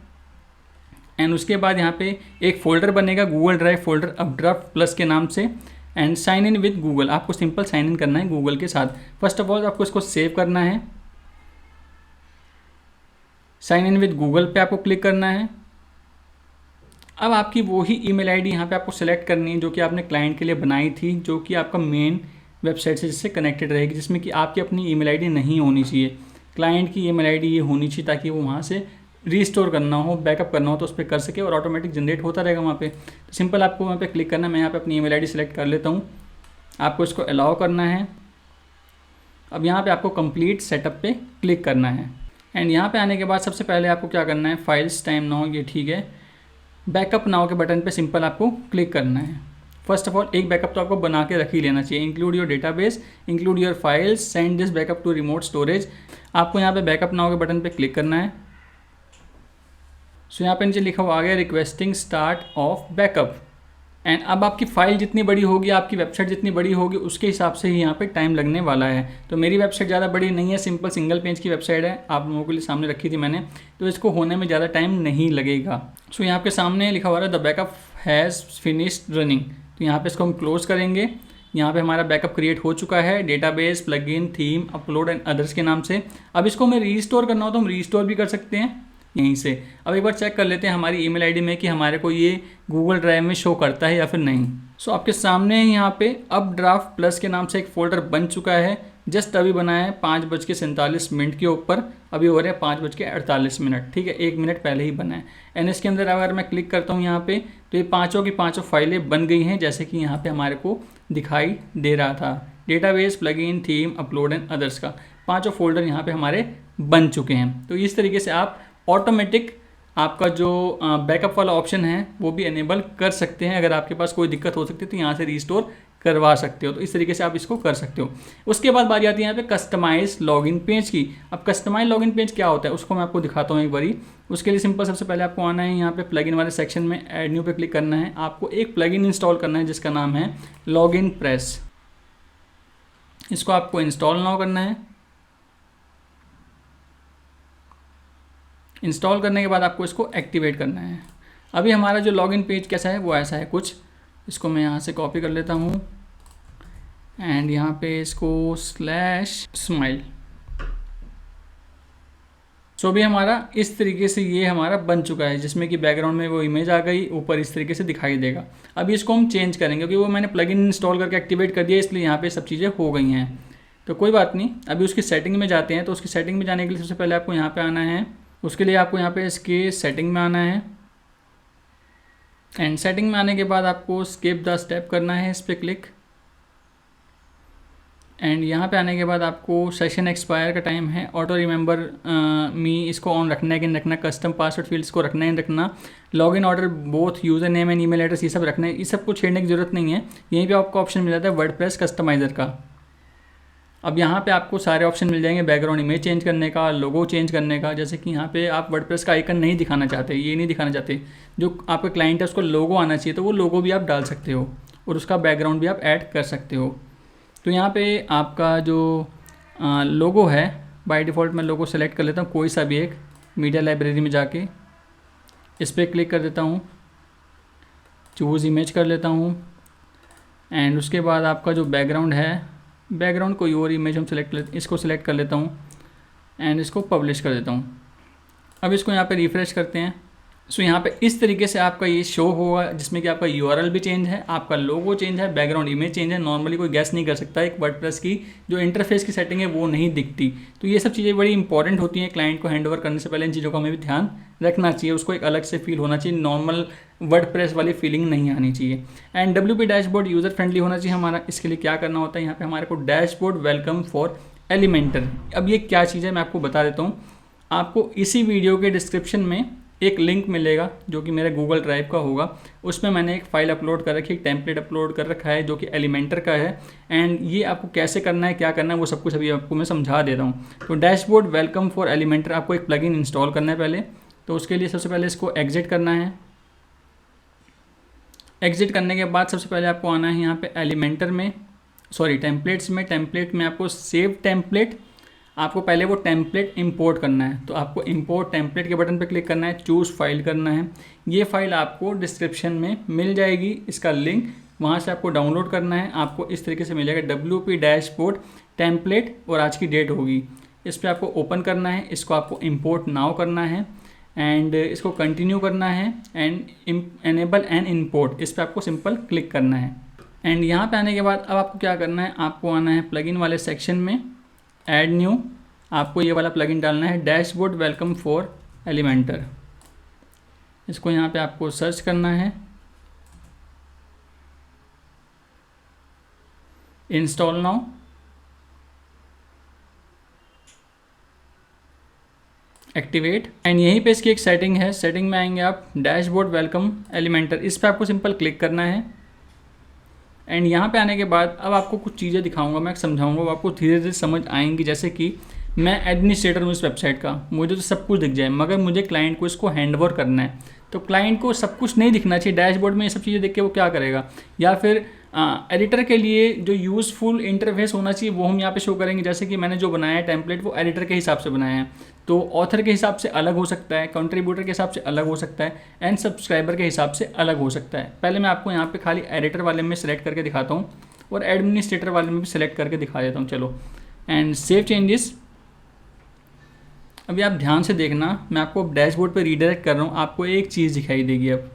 एंड उसके बाद यहाँ पे एक फोल्डर बनेगा, Google Drive folder Updraft plus के नाम से, and sign in with Google. आपको सिंपल साइन इन करना है गूगल के साथ। फर्स्ट ऑफ ऑल आपको इसको सेव करना है, साइन इन विद गूगल पे आपको क्लिक करना है। अब आपकी वही ईमेल आईडी यहाँ पे आपको सेलेक्ट करनी है जो कि आपने क्लाइंट के लिए बनाई थी, जो कि आपका मेन वेबसाइट से जिससे कनेक्टेड रहेगी, जिसमें कि आपकी अपनी ईमेल आईडी नहीं होनी चाहिए, क्लाइंट की ईमेल आईडी ये होनी चाहिए, ताकि वो वहाँ से रीस्टोर करना हो, बैकअप करना हो तो उस पर कर सके और ऑटोमेटिक जनरेट होता रहेगा वहाँ पे। तो सिंपल आपको वहाँ पे क्लिक करना है। मैं यहाँ पे अपनी ईमेल आईडी सेलेक्ट कर लेता हूँ, आपको इसको अलाउ करना है। अब यहाँ पे आपको कंप्लीट सेटअप पे क्लिक करना है, एंड यहाँ पे आने के बाद सबसे पहले आपको क्या करना है, फाइल्स टाइम नाउ, ये ठीक है, बैकअप नाउ के बटन पे सिंपल आपको क्लिक करना है। फर्स्ट ऑफ ऑल एक बैकअप तो आपको बना के रख ही लेना चाहिए, include your database, include your files, send this backup to remote storage. आपको यहाँ पे बैकअप नाउ के बटन पे क्लिक करना है। सो यहाँ पे नीचे लिखा हुआ आ गया requesting start of backup, and अब आपकी फ़ाइल जितनी बड़ी होगी, आपकी वेबसाइट जितनी बड़ी होगी, उसके हिसाब से ही यहाँ पे टाइम लगने वाला है। तो मेरी वेबसाइट ज़्यादा बड़ी नहीं है, सिंपल सिंगल पेज की वेबसाइट है, आप लोगों के लिए सामने रखी थी मैंने, तो इसको होने में ज़्यादा टाइम नहीं लगेगा। सो यहाँ आपके सामने लिखा हुआ है the backup has finished running, तो यहाँ पर इसको हम क्लोज़ करेंगे। यहाँ पे हमारा बैकअप क्रिएट हो चुका है, database, plugin, theme, upload and others के नाम से। अब इसको हमें रीस्टोर करना हो तो हम रीस्टोर भी कर सकते हैं यहीं से। अब एक बार चेक कर लेते हैं हमारी ईमेल आईडी में कि हमारे को ये गूगल ड्राइव में शो करता है या फिर नहीं। सो आपके सामने यहाँ पे अपड्राफ्ट प्लस के नाम से एक फ़ोल्डर बन चुका है, जस्ट अभी बना है 5:47 के ऊपर, अभी हो रहे हैं 5:48। ठीक है, 1 मिनट पहले ही बना है। एंड इसके अंदर अगर मैं क्लिक करता हूँ यहाँ पे, तो ये पाँचों की पाँचों फाइलें बन गई हैं, जैसे कि यहाँ पे हमारे को दिखाई दे रहा था। Database, plugin, theme, upload and others का 5 फोल्डर यहाँ पे हमारे बन चुके हैं। तो इस तरीके से आप ऑटोमेटिक आपका जो बैकअप वाला ऑप्शन है वो भी एनेबल कर सकते हैं। अगर आपके पास कोई दिक्कत हो सकती है तो यहाँ से रिस्टोर करवा सकते हो। तो इस तरीके से आप इसको कर सकते हो। उसके बाद बारी आती है यहाँ पे कस्टमाइज लॉगिन पेज की। अब कस्टमाइज लॉगिन पेज क्या होता है उसको मैं आपको दिखाता हूँ एक बारी। उसके लिए सिंपल सबसे पहले आपको आना है यहाँ पे प्लगइन वाले सेक्शन में, ऐड न्यू पे क्लिक करना है। आपको एक प्लगइन इंस्टॉल करना है जिसका नाम है लॉगिन प्रेस। इसको आपको इंस्टॉल नाउ करना है। इंस्टॉल करने के बाद आपको इसको एक्टिवेट करना है। अभी हमारा जो लॉगिन पेज कैसा है वो ऐसा है कुछ। इसको मैं यहाँ से कॉपी कर लेता हूँ एंड यहाँ पे इसको /smile। सो भी हमारा इस तरीके से ये हमारा बन चुका है, जिसमें कि बैकग्राउंड में वो इमेज आ गई, ऊपर इस तरीके से दिखाई देगा। अभी इसको हम चेंज करेंगे क्योंकि वो मैंने प्लगइन इंस्टॉल करके एक्टिवेट कर दिया, इसलिए यहाँ पे सब चीज़ें हो गई हैं। तो कोई बात नहीं, अभी उसकी सेटिंग में जाते हैं। तो उसकी सेटिंग में जाने के लिए सबसे पहले आपको यहाँ पे आना है। उसके लिए आपको यहाँ पे इसके सेटिंग में आना है एंड सेटिंग में आने के बाद आपको स्किप द स्टेप करना है, इस पर क्लिक। एंड यहाँ पे आने के बाद आपको सेशन एक्सपायर का टाइम है, ऑटो रिमेंबर मी इसको ऑन रखना है कि नहीं रखना, कस्टम पासवर्ड फील्ड्स को रखना है नहीं रखना, login order both user name and email address ये सब रखना है। इस सब को छेड़ने की जरूरत नहीं है। यहीं पे आपको ऑप्शन मिल जाता है वर्डप्रेस कस्टमाइज़र का। अब यहाँ पे आपको सारे ऑप्शन मिल जाएंगे, बैकग्राउंड इमेज चेंज करने का, लोगो चेंज करने का। जैसे कि यहाँ पे आप वर्डप्रेस का आइकन नहीं दिखाना चाहते, ये नहीं दिखाना चाहते, जो आपका क्लाइंट है उसको लोगो आना चाहिए, तो वो लोगो भी आप डाल सकते हो और उसका बैकग्राउंड भी आप ऐड कर सकते हो। तो यहाँ पे आपका जो लोगो है बाय डिफ़ॉल्ट मैं लोगो सेलेक्ट कर लेता हूँ, कोई सा भी एक। मीडिया लाइब्रेरी में जाके इस पर क्लिक कर देता हूँ, चूज़ इमेज कर लेता हूँ एंड उसके बाद आपका जो बैकग्राउंड है, बैकग्राउंड कोई और इमेज हम इसको सिलेक्ट कर लेता हूँ एंड इसको पब्लिश कर देता हूँ। अब इसको यहाँ पे रिफ़्रेश करते हैं। सो यहाँ पे इस तरीके से आपका ये शो होगा, जिसमें कि आपका URL भी चेंज है, आपका लोगो चेंज है, बैकग्राउंड इमेज चेंज है। नॉर्मली कोई गैस नहीं कर सकता, एक वर्डप्रेस की जो इंटरफेस की सेटिंग है वो नहीं दिखती। तो ये सब चीज़ें बड़ी इंपॉर्टेंट होती हैं। क्लाइंट को हैंड ओवर करने से पहले इन चीज़ों का हमें भी ध्यान रखना चाहिए, उसको एक अलग से फील होना चाहिए, नॉर्मल वर्डप्रेस वाली फीलिंग नहीं आनी चाहिए। And WP dashboard user friendly होना चाहिए हमारा। इसके लिए क्या करना होता है, यहाँ पे हमारे को डैशबोर्ड वेलकम फॉर एलिमेंटर। अब ये क्या चीज़ है मैं आपको बता देता हूँ। आपको इसी वीडियो के डिस्क्रिप्शन में एक लिंक मिलेगा जो कि मेरे गूगल ड्राइव का होगा। उसमें मैंने एक फ़ाइल अपलोड कर रखी है, एक टेम्पलेट अपलोड कर रखा है जो कि एलिमेंटर का है। एंड ये आपको कैसे करना है, क्या करना है, वो सब कुछ अभी आपको मैं समझा देता हूँ। तो डैशबोर्ड वेलकम फॉर एलिमेंटर आपको एक प्लगइन इंस्टॉल करना है पहले। तो उसके लिए सबसे पहले इसको एग्जिट करना है। एग्जिट करने के बाद सबसे पहले आपको आना है यहाँ पे एलिमेंटर में, सॉरी टेम्पलेट्स में। टेम्पलेट में आपको सेव टेम्पलेट, आपको पहले वो टेम्पलेट इंपोर्ट करना है। तो आपको इंपोर्ट टेम्पलेट के बटन पे क्लिक करना है, चूज़ फाइल करना है। ये फाइल आपको डिस्क्रिप्शन में मिल जाएगी, इसका लिंक वहाँ से आपको डाउनलोड करना है। आपको इस तरीके से मिलेगा WP डैशबोर्ड टेम्पलेट और आज की डेट होगी। इस पर आपको ओपन करना है, इसको आपको इम्पोर्ट नाउ करना है एंड इसको कंटिन्यू करना है एंड एनेबल एंड इम्पोर्ट, इस पर आपको सिंपल क्लिक करना है। एंड यहाँ पे आने के बाद अब आपको क्या करना है, आपको आना है प्लगइन वाले सेक्शन में, ऐड न्यू, आपको ये वाला प्लगइन डालना है डैशबोर्ड वेलकम फॉर एलिमेंटर। इसको यहाँ पे आपको सर्च करना है, इंस्टॉल नाउ, एक्टिवेट। एंड यहीं पे इसकी एक सेटिंग है, सेटिंग में आएंगे आप, डैशबोर्ड वेलकम एलिमेंटर, इस पर आपको सिंपल क्लिक करना है। एंड यहाँ पे आने के बाद अब आपको कुछ चीज़ें दिखाऊंगा, मैं समझाऊंगा, वो आपको धीरे धीरे समझ आएंगी। जैसे कि मैं एडमिनिस्ट्रेटर हूँ इस वेबसाइट का, मुझे तो सब कुछ दिख जाए, मगर मुझे क्लाइंट को इसको हैंड ओवर करना है। तो क्लाइंट को सब कुछ नहीं दिखना चाहिए डैशबोर्ड में, ये सब चीज़ें देख के वो क्या करेगा। या फिर एडिटर के लिए जो यूज़फुल इंटरफेस होना चाहिए वो हम यहाँ पे शो करेंगे। जैसे कि मैंने जो बनाया है टेम्पलेट वो एडिटर के हिसाब से बनाया है, तो ऑथर के हिसाब से अलग हो सकता है, कंट्रीब्यूटर के हिसाब से अलग हो सकता है एंड सब्सक्राइबर के हिसाब से अलग हो सकता है। पहले मैं आपको यहाँ पे खाली एडिटर वाले में सेलेक्ट करके दिखाता हूँ और एडमिनिस्ट्रेटर वाले में भी सिलेक्ट करके दिखा देता हूँ। चलो एंड सेव चेंजेस। अभी आप ध्यान से देखना, मैं आपको डैशबोर्ड पे रीडायरेक्ट कर रहा हूँ, आपको एक चीज़ दिखाई देगी। अब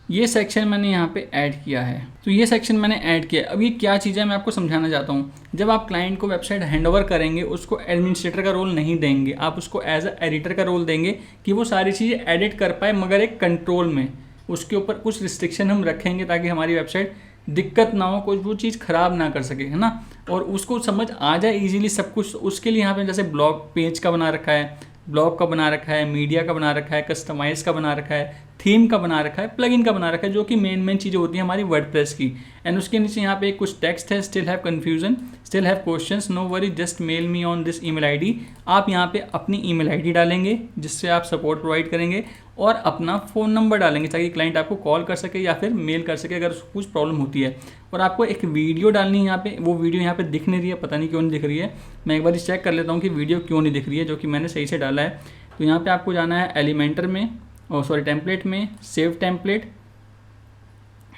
ये सेक्शन मैंने यहाँ पे ऐड किया है, तो ये सेक्शन मैंने ऐड किया। अब ये क्या चीज़ है मैं आपको समझाना चाहता हूँ। जब आप क्लाइंट को वेबसाइट हैंडओवर करेंगे, उसको एडमिनिस्ट्रेटर का रोल नहीं देंगे, आप उसको एज अ एडिटर का रोल देंगे कि वो सारी चीज़ें एडिट कर पाए, मगर एक कंट्रोल में। उसके ऊपर कुछ रिस्ट्रिक्शन हम रखेंगे ताकि हमारी वेबसाइट दिक्कत ना हो, कोई वो चीज़ ख़राब ना कर सके, है ना। और उसको समझ आ जाए इजीली सब कुछ, उसके लिए यहाँ पे जैसे ब्लॉग पेज का बना रखा है, ब्लॉग का बना रखा है, मीडिया का बना रखा है, कस्टमाइज का बना रखा है, थीम का बना रखा है, प्लगइन का बना रखा है, जो कि मेन चीज़ें होती हैं हमारी वर्डप्रेस की। एंड उसके नीचे यहाँ पे कुछ टेक्स्ट है, still have confusion, still have questions, no worry, just mail me on this email ID. आप यहाँ पे अपनी ईमेल आईडी डालेंगे जिससे आप सपोर्ट प्रोवाइड करेंगे, और अपना फ़ोन नंबर डालेंगे ताकि क्लाइंट आपको कॉल कर सके या फिर मेल कर सके अगर उसको कुछ प्रॉब्लम होती है। और आपको एक वीडियो डालनी है यहाँ पे, वो वीडियो यहाँ पे दिख नहीं रही है, पता नहीं क्यों नहीं दिख रही है। मैं एक बार चेक कर लेता हूँ कि वीडियो क्यों नहीं दिख रही है, जो कि मैंने सही से डाला है। तो यहाँ पे आपको जाना है एलिमेंटर में, टेम्पलेट में, सेव टेम्पलेट।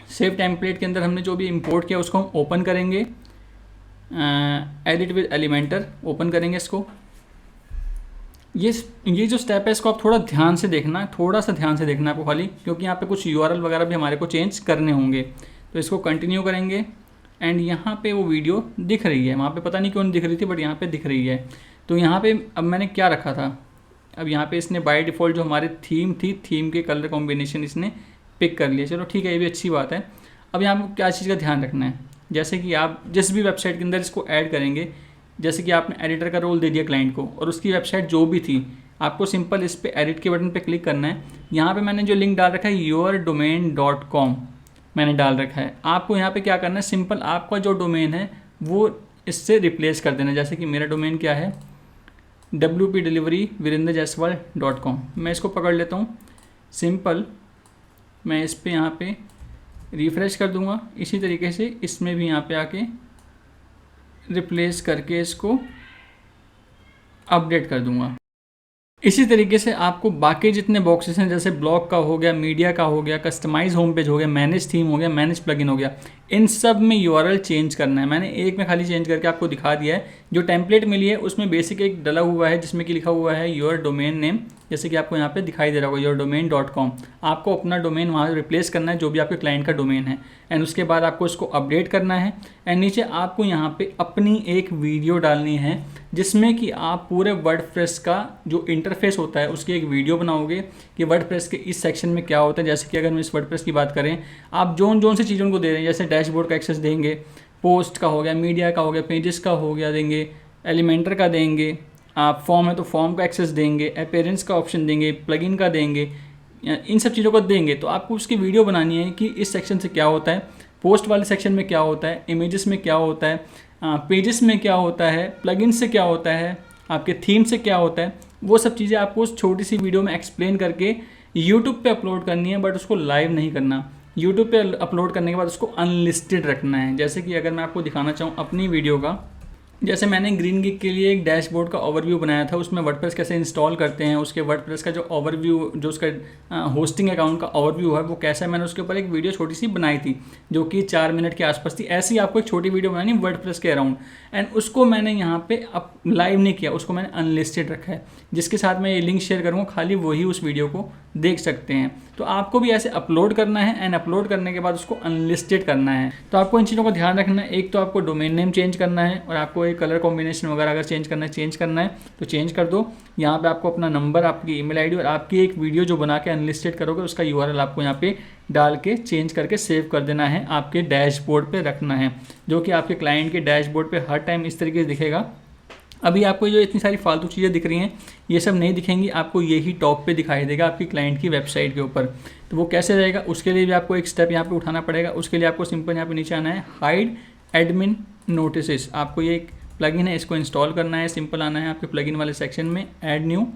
सेव टेम्पलेट के अंदर हमने जो भी इंपोर्ट किया उसको हम ओपन करेंगे, एडिट विद एलिमेंटर ओपन करेंगे इसको। ये जो स्टेप है इसको आप थोड़ा ध्यान से देखना है, थोड़ा सा ध्यान से देखना है आपको खाली, क्योंकि यहाँ पे कुछ यूआरएल वगैरह भी हमारे को चेंज करने होंगे। तो इसको कंटिन्यू करेंगे एंड यहाँ पे वो वीडियो दिख रही है, वहाँ पे पता नहीं क्यों नहीं दिख रही थी बट यहाँ पे दिख रही है। तो यहाँ पे अब मैंने क्या रखा था, अब यहाँ पे इसने बाय डिफ़ॉल्ट जो हमारी थीम थी, थीम के कलर कॉम्बिनेशन इसने पिक कर लिया। चलो ठीक है, ये भी अच्छी बात है। अब यहाँ पर क्या चीज़ का ध्यान रखना है, जैसे कि आप जिस भी वेबसाइट के अंदर इसको ऐड करेंगे, जैसे कि आपने एडिटर का रोल दे दिया क्लाइंट को और उसकी वेबसाइट जो भी थी, आपको सिंपल इस पे एडिट के बटन पे क्लिक करना है। यहाँ पे मैंने जो लिंक डाल रखा है yourdomain.com मैंने डाल रखा है। आपको यहाँ पे क्या करना है, सिंपल आपका जो डोमेन है वो इससे रिप्लेस कर देना। जैसे कि मेरा डोमेन क्या है, wpdeliveryvirendrajaiswal.com। मैं इसको पकड़ लेता हूँ, सिंपल मैं इस पर यहाँ पे रिफ़्रेश कर दूँगा। इसी तरीके से इसमें भी यहाँ पे आके रिप्लेस करके इसको अपडेट कर दूंगा। इसी तरीके से आपको बाकी जितने बॉक्सेस हैं, जैसे ब्लॉग का हो गया, मीडिया का हो गया, कस्टमाइज होम पेज हो गया, मैनेज थीम हो गया, मैनेज प्लगइन हो गया, इन सब में यूआरएल चेंज करना है। मैंने एक में खाली चेंज करके आपको दिखा दिया है। जो टेम्पलेट मिली है उसमें बेसिक एक डला हुआ है जिसमें कि लिखा हुआ है योर डोमेन नेम, जैसे कि आपको यहाँ पे दिखाई दे रहा होगा yourdomain.com। आपको अपना डोमेन वहाँ रिप्लेस करना है जो भी आपके क्लाइंट का डोमेन है, एंड उसके बाद आपको इसको अपडेट करना है। एंड नीचे आपको यहाँ पे अपनी एक वीडियो डालनी है जिसमें कि आप पूरे वर्डप्रेस का जो इंटरफेस होता है उसकी एक वीडियो बनाओगे कि वर्डप्रेस के इस सेक्शन में क्या होता है। जैसे कि अगर हम इस वर्डप्रेस की बात करें, आप जोन सी चीज़ों को दे रहे हैं, जैसे डैशबोर्ड का एक्सेस देंगे, पोस्ट का हो गया, मीडिया का हो गया, पेजेस का हो गया देंगे, एलिमेंटर का देंगे, आप फॉर्म है तो फॉर्म का एक्सेस देंगे, अपीयरेंस का ऑप्शन देंगे, प्लगइन का देंगे, इन सब चीज़ों को देंगे। तो आपको उसकी वीडियो बनानी है कि इस सेक्शन से क्या होता है, पोस्ट वाले सेक्शन में क्या होता है, इमेजेस में क्या होता है, पेजेस में क्या होता है, प्लगइन से क्या होता है, आपके थीम से क्या होता है। वो सब चीज़ें आपको उस छोटी सी वीडियो में एक्सप्लेन करके यूट्यूब पे अपलोड करनी है, बट उसको लाइव नहीं करना। यूट्यूब पे अपलोड करने के बाद उसको अनलिस्टेड रखना है। जैसे कि अगर मैं आपको दिखाना चाहूँ अपनी वीडियो का, जैसे मैंने ग्रीन गिग के लिए एक डैशबोर्ड का ओवरव्यू बनाया था, उसमें वर्डप्रेस कैसे इंस्टॉल करते हैं, उसके वर्डप्रेस का जो ओवरव्यू, जो उसका होस्टिंग अकाउंट का ओवरव्यू है वो कैसा है, मैंने उसके ऊपर एक वीडियो छोटी सी बनाई थी जो कि 4 मिनट के आसपास थी। ऐसे ही आपको एक छोटी वीडियो बनानी वर्डप्रेस के अराउंड, एंड उसको मैंने यहाँ पे अब लाइव नहीं किया, उसको मैंने अनलिस्टेड रखा है। जिसके साथ मैं ये लिंक शेयर करूँगा, खाली वही उस वीडियो को देख सकते हैं। तो आपको भी ऐसे अपलोड करना है, एंड अपलोड करने के बाद उसको अनलिस्टेड करना है। तो आपको इन चीज़ों का ध्यान रखना है। एक तो आपको डोमेन नेम चेंज करना है, और आपको एक कलर कॉम्बिनेशन वगैरह अगर चेंज करना है तो चेंज कर दो। यहाँ पे आपको अपना नंबर, आपकी ईमेल आईडी और आपकी एक वीडियो जो बना के अनलिस्टेड करोगे उसका यूआरएल आपको यहाँ पे डाल के चेंज करके सेव कर देना है, आपके डैशबोर्ड पे रखना है, जो कि आपके क्लाइंट के डैशबोर्ड पे हर टाइम इस तरीके से दिखेगा। अभी आपको जो इतनी सारी फालतू चीज़ें दिख रही हैं ये सब नहीं दिखेंगी, आपको यही टॉप पे दिखाई देगा आपकी क्लाइंट की वेबसाइट के ऊपर। तो वो कैसे रहेगा, उसके लिए भी आपको एक स्टेप यहाँ पे उठाना पड़ेगा। उसके लिए आपको सिंपल यहाँ पे नीचे आना है, हाइड एडमिन नोटिसेस। आपको ये एक प्लगइन है, इसको इंस्टॉल करना है। सिंपल आना है आपके प्लगइन वाले सेक्शन में, ऐड न्यू।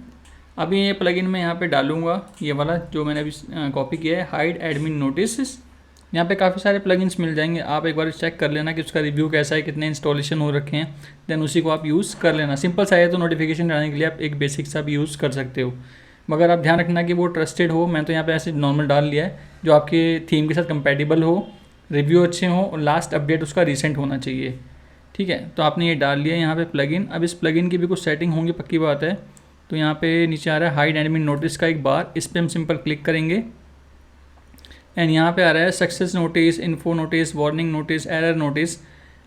अभी ये प्लगइन मैं यहाँ पे डालूंगा, ये वाला जो मैंने अभी कॉपी किया है, हाइड एडमिन नोटिस। यहाँ पे काफ़ी सारे प्लगइन्स मिल जाएंगे, आप एक बार चेक कर लेना कि उसका रिव्यू कैसा है, कितने इंस्टॉलेशन हो रखे हैं, देन उसी को आप यूज़ कर लेना। सिंपल सा है, तो नोटिफिकेशन डालने के लिए आप एक बेसिक सा भी यूज़ कर सकते हो, मगर आप ध्यान रखना कि वो ट्रस्टेड हो। मैं तो यहाँ पे ऐसे नॉर्मल डाल लिया है, जो आपके थीम के साथ कंपैटिबल हो, रिव्यू अच्छे हो और लास्ट अपडेट उसका रिसेंट होना चाहिए। ठीक है, तो आपने ये डाल लिया यहाँ पे प्लगइन। अब इस प्लगइन की भी कुछ सेटिंग होंगी, पक्की बात है। तो यहाँ पे नीचे आ रहा है हाइड एडमिन नोटिस का एक बार, इस पर हम सिंपल क्लिक करेंगे एंड यहाँ पे आ रहा है success notice, info notice, warning notice, error notice.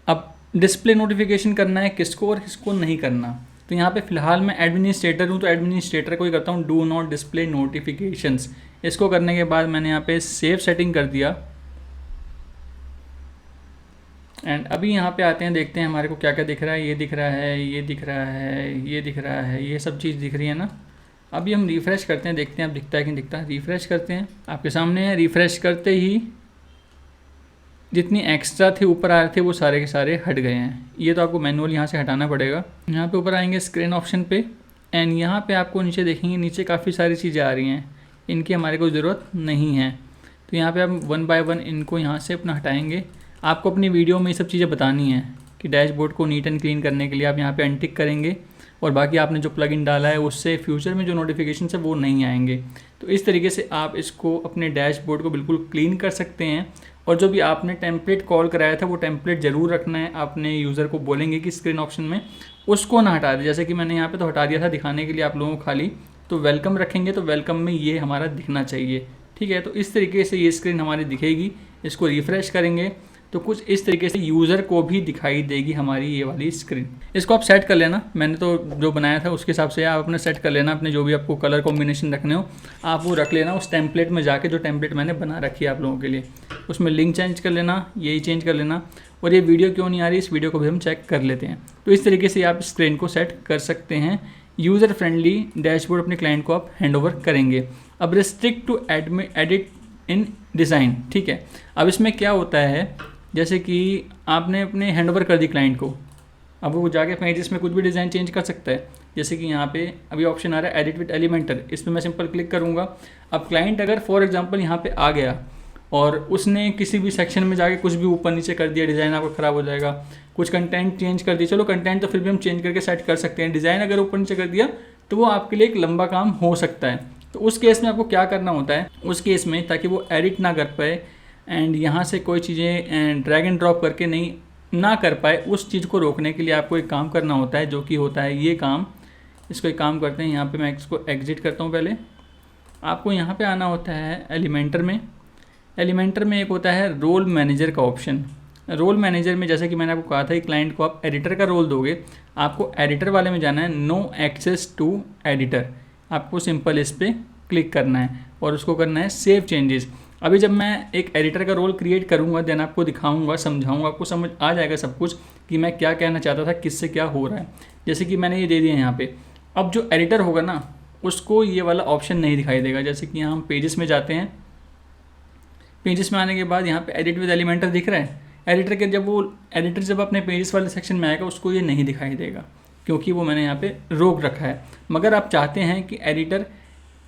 अब डिस्प्ले नोटिफिकेशन करना है किसको और किसको नहीं करना। तो यहाँ पे फिलहाल मैं एडमिनिस्ट्रेटर हूँ, तो एडमिनिस्ट्रेटर को ही करता हूँ, डू नॉट डिस्प्ले नोटिफिकेशंस। इसको करने के बाद मैंने यहाँ पे सेव सेटिंग कर दिया। एंड अभी यहाँ पे आते हैं, देखते हैं हमारे को क्या क्या दिख रहा है। ये दिख रहा है, ये दिख रहा है, ये दिख रहा है, ये सब चीज़ दिख रही है ना। अभी हम रिफ़्रेश करते हैं, देखते हैं अब दिखता है कि नहीं दिखता। रिफ़्रेश करते हैं, आपके सामने है। रिफ़्रेश करते ही जितनी एक्स्ट्रा थे ऊपर आ रहे थे वो सारे के सारे हट गए हैं। ये तो आपको मैनुअल यहाँ से हटाना पड़ेगा। यहाँ पे ऊपर आएंगे स्क्रीन ऑप्शन पे, एंड यहाँ पे आपको नीचे देखेंगे, नीचे काफ़ी सारी चीज़ें आ रही हैं, इनकी हमारे को ज़रूरत नहीं है। तो यहाँ पे हम वन बाय वन इनको यहाँ से अपना हटाएंगे। आपको अपनी वीडियो में ये सब चीज़ें बतानी है कि डैशबोर्ड को नीट एंड क्लीन करने के लिए आप यहाँ पे अनटिक करेंगे, और बाकी आपने जो प्लगइन डाला है उससे फ्यूचर में जो नोटिफिकेशन है वो नहीं आएंगे। तो इस तरीके से आप इसको अपने डैशबोर्ड को बिल्कुल क्लीन कर सकते हैं। और जो भी आपने टेम्पलेट कॉल कराया था वो टेम्पलेट ज़रूर रखना है। आपने यूज़र को बोलेंगे कि स्क्रीन ऑप्शन में उसको ना हटा दे, जैसे कि मैंने यहाँ पे तो हटा दिया था दिखाने के लिए आप लोगों को खाली। तो वेलकम रखेंगे तो वेलकम में ये हमारा दिखना चाहिए, ठीक है। तो इस तरीके से ये स्क्रीन हमारी दिखेगी। इसको रिफ़्रेश करेंगे तो कुछ इस तरीके से यूज़र को भी दिखाई देगी हमारी ये वाली स्क्रीन। इसको आप सेट कर लेना, मैंने तो जो बनाया था उसके हिसाब से आप अपने सेट कर लेना। अपने जो भी आपको कलर कॉम्बिनेशन रखने हो आप वो रख लेना उस टेम्पलेट में जाके, जो टेम्पलेट मैंने बना रखी है आप लोगों के लिए। उसमें लिंक चेंज कर लेना, यही चेंज कर लेना। और ये वीडियो क्यों नहीं आ रही, इस वीडियो को भी हम चेक कर लेते हैं। तो इस तरीके से आप स्क्रीन को सेट कर सकते हैं। यूज़र फ्रेंडली डैशबोर्ड अपने क्लाइंट को आप हैंड ओवर करेंगे। अब restrict to edit in design, ठीक है। अब इसमें क्या होता है, जैसे कि आपने अपने हैंड ओवर कर दी क्लाइंट को, अब वो जाके पेजेस में कुछ भी डिज़ाइन चेंज कर सकता है। जैसे कि यहाँ पे अभी ऑप्शन आ रहा है एडिट विद एलिमेंटर, इस पर मैं सिंपल क्लिक करूँगा। अब क्लाइंट अगर फॉर एग्जांपल यहाँ पे आ गया और उसने किसी भी सेक्शन में जाके कुछ भी ऊपर नीचे कर दिया, डिज़ाइन आपका ख़राब हो जाएगा। कुछ कंटेंट चेंज कर दिया, चलो कंटेंट तो फिर भी हम चेंज करके सेट कर सकते हैं। डिज़ाइन अगर ऊपर नीचे कर दिया तो वो आपके लिए एक लंबा काम हो सकता है। तो उस केस में आपको क्या करना होता है, उस केस में ताकि वो एडिट ना कर पाए एंड यहाँ से कोई चीज़ें ड्रैग एंड ड्रॉप करके नहीं ना कर पाए, उस चीज़ को रोकने के लिए आपको एक काम करना होता है, जो कि होता है ये काम। इसको एक काम करते हैं, यहाँ पे मैं इसको एग्जिट करता हूँ। पहले आपको यहाँ पे आना होता है एलिमेंटर में। एलिमेंटर में एक होता है रोल मैनेजर का ऑप्शन। रोल मैनेजर में जैसे कि मैंने आपको कहा था कि क्लाइंट को आप एडिटर का रोल दोगे, आपको एडिटर वाले में जाना है, नो एक्सेस टू एडिटर। आपको सिंपल इस पर क्लिक करना है और उसको करना है सेव चेंजेस। अभी जब मैं एक एडिटर का रोल क्रिएट करूँगा देन आपको दिखाऊंगा, समझाऊंगा, आपको समझ आ जाएगा सब कुछ कि मैं क्या कहना चाहता था, किससे क्या हो रहा है। जैसे कि मैंने ये दे दिया यहाँ पे। अब जो एडिटर होगा ना उसको ये वाला ऑप्शन नहीं दिखाई देगा। जैसे कि यहाँ हम पेजेस में जाते हैं, पेजेस में आने के बाद यहाँ पे एडिट विद एलिमेंटर दिख रहा है। एडिटर के एडिटर जब अपने पेजेस वाले सेक्शन में आएगा उसको ये नहीं दिखाई देगा, क्योंकि वो मैंने यहाँ पे रोक रखा है। मगर आप चाहते हैं कि एडिटर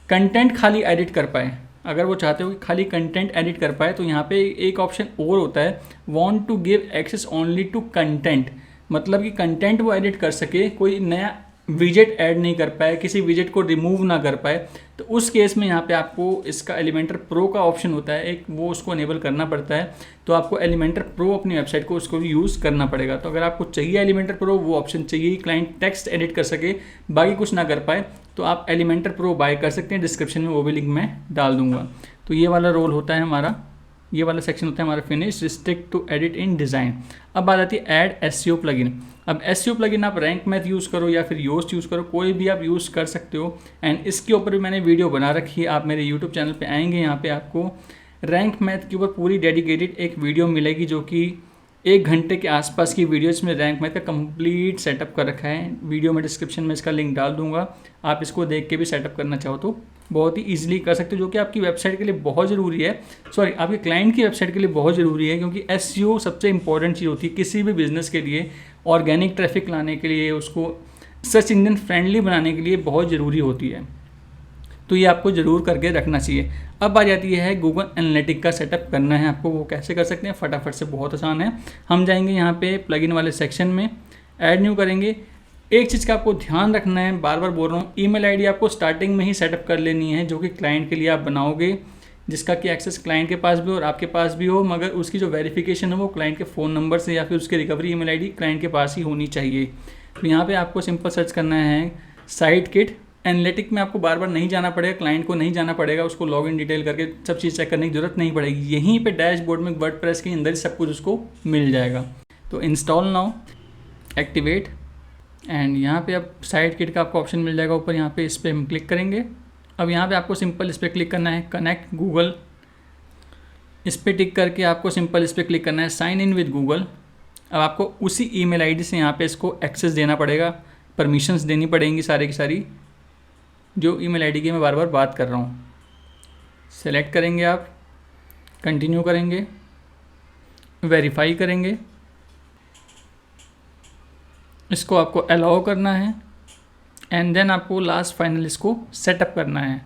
कंटेंट खाली एडिट कर पाए, अगर वो चाहते हो कि खाली कंटेंट एडिट कर पाए, तो यहाँ पे एक ऑप्शन और होता है, want to give access only to content. मतलब कि कंटेंट वो एडिट कर सके, कोई नया विजेट ऐड नहीं कर पाए, किसी विजेट को रिमूव ना कर पाए। तो उस केस में यहाँ पे आपको इसका एलिमेंटर प्रो का ऑप्शन होता है एक, वो उसको इनेबल करना पड़ता है। तो आपको एलिमेंटर प्रो अपनी वेबसाइट को उसको भी यूज़ करना पड़ेगा। तो अगर आपको चाहिए एलिमेंटर प्रो, वो ऑप्शन चाहिए, क्लाइंट टेक्स्ट एडिट कर सके बाकी कुछ ना कर पाए, तो आप एलिमेंटर प्रो बाय कर सकते हैं। डिस्क्रिप्शन में वो भी लिंक मैं डाल दूंगा। तो ये वाला रोल होता है हमारा, ये वाला सेक्शन होता है हमारा finish, restrict to edit in design. अब बात आती है ऐड एसईओ प्लगइन। अब एसईओ प्लगइन आप रैंक मैथ यूज़ करो या फिर योस्ट यूज़ करो, कोई भी आप यूज़ कर सकते हो। एंड इसके ऊपर भी मैंने वीडियो बना रखी है, आप मेरे यूट्यूब चैनल पे आएंगे, यहाँ पे आपको रैंक मैथ के ऊपर पूरी डेडिकेटेड एक वीडियो मिलेगी, जो कि 1 घंटे के आसपास की वीडियो। इसमें रैंक मैथ का कंप्लीट सेटअप कर रखा है। वीडियो में डिस्क्रिप्शन में इसका लिंक डाल दूंगा, आप इसको देख के भी सेटअप करना चाहो तो बहुत ही ईजिली कर सकते हो, जो कि आपकी वेबसाइट के लिए बहुत ज़रूरी है। सॉरी, आपके क्लाइंट की वेबसाइट के लिए बहुत ज़रूरी है, क्योंकि एसईओ सबसे इंपॉर्टेंट चीज़ होती है किसी भी बिजनेस के लिए। ऑर्गेनिक ट्रैफिक लाने के लिए, उसको सर्च इंजन फ्रेंडली बनाने के लिए बहुत ज़रूरी होती है। तो ये आपको ज़रूर करके रखना चाहिए। अब आ जाती है गूगल एनालिटिक का सेटअप करना है आपको, वो कैसे कर सकते हैं फटाफट से, बहुत आसान है। हम जाएंगे यहाँ पे प्लगइन वाले सेक्शन में, ऐड न्यू करेंगे। एक चीज़ का आपको ध्यान रखना है, बार बार बोल रहा हूँ, ईमेल आईडी आपको स्टार्टिंग में ही सेटअप कर लेनी है, जो कि क्लाइंट के लिए आप बनाओगे, जिसका कि एक्सेस क्लाइंट के पास भी हो और आपके पास भी हो। मगर उसकी जो वेरिफिकेशन है वो क्लाइंट के फ़ोन नंबर से या फिर उसकी रिकवरी ईमेल आईडी क्लाइंट के पास ही होनी चाहिए। तो यहाँ पे आपको सिंपल सर्च करना है साइट किट। एनालिटिक में आपको बार बार नहीं जाना पड़ेगा, क्लाइंट को नहीं जाना पड़ेगा, उसको लॉगिन डिटेल करके सब चीज़ चेक करने की जरूरत नहीं पड़ेगी। यहीं पे डैशबोर्ड में वर्डप्रेस के अंदर सब कुछ उसको मिल जाएगा। तो इंस्टॉल नाउ, एक्टिवेट, एंड यहाँ पे अब साइट किट का आपको ऑप्शन मिल जाएगा ऊपर, यहाँ पे इस पर हम क्लिक करेंगे। अब यहाँ पे आपको सिंपल इस पर क्लिक करना है कनेक्ट गूगल, इस पर टिक करके आपको सिंपल इस पर क्लिक करना है साइन इन विद गूगल। अब आपको उसी ईमेल आईडी से यहाँ पे इसको एक्सेस देना पड़ेगा, परमिशंस देनी पड़ेंगी सारे की सारी, जो ईमेल आईडी की मैं बार बार बात कर रहा हूँ। सेलेक्ट करेंगे आप, कंटिन्यू करेंगे, वेरीफाई करेंगे, इसको आपको अलाउ करना है एंड देन आपको लास्ट फाइनल इसको सेटअप करना है,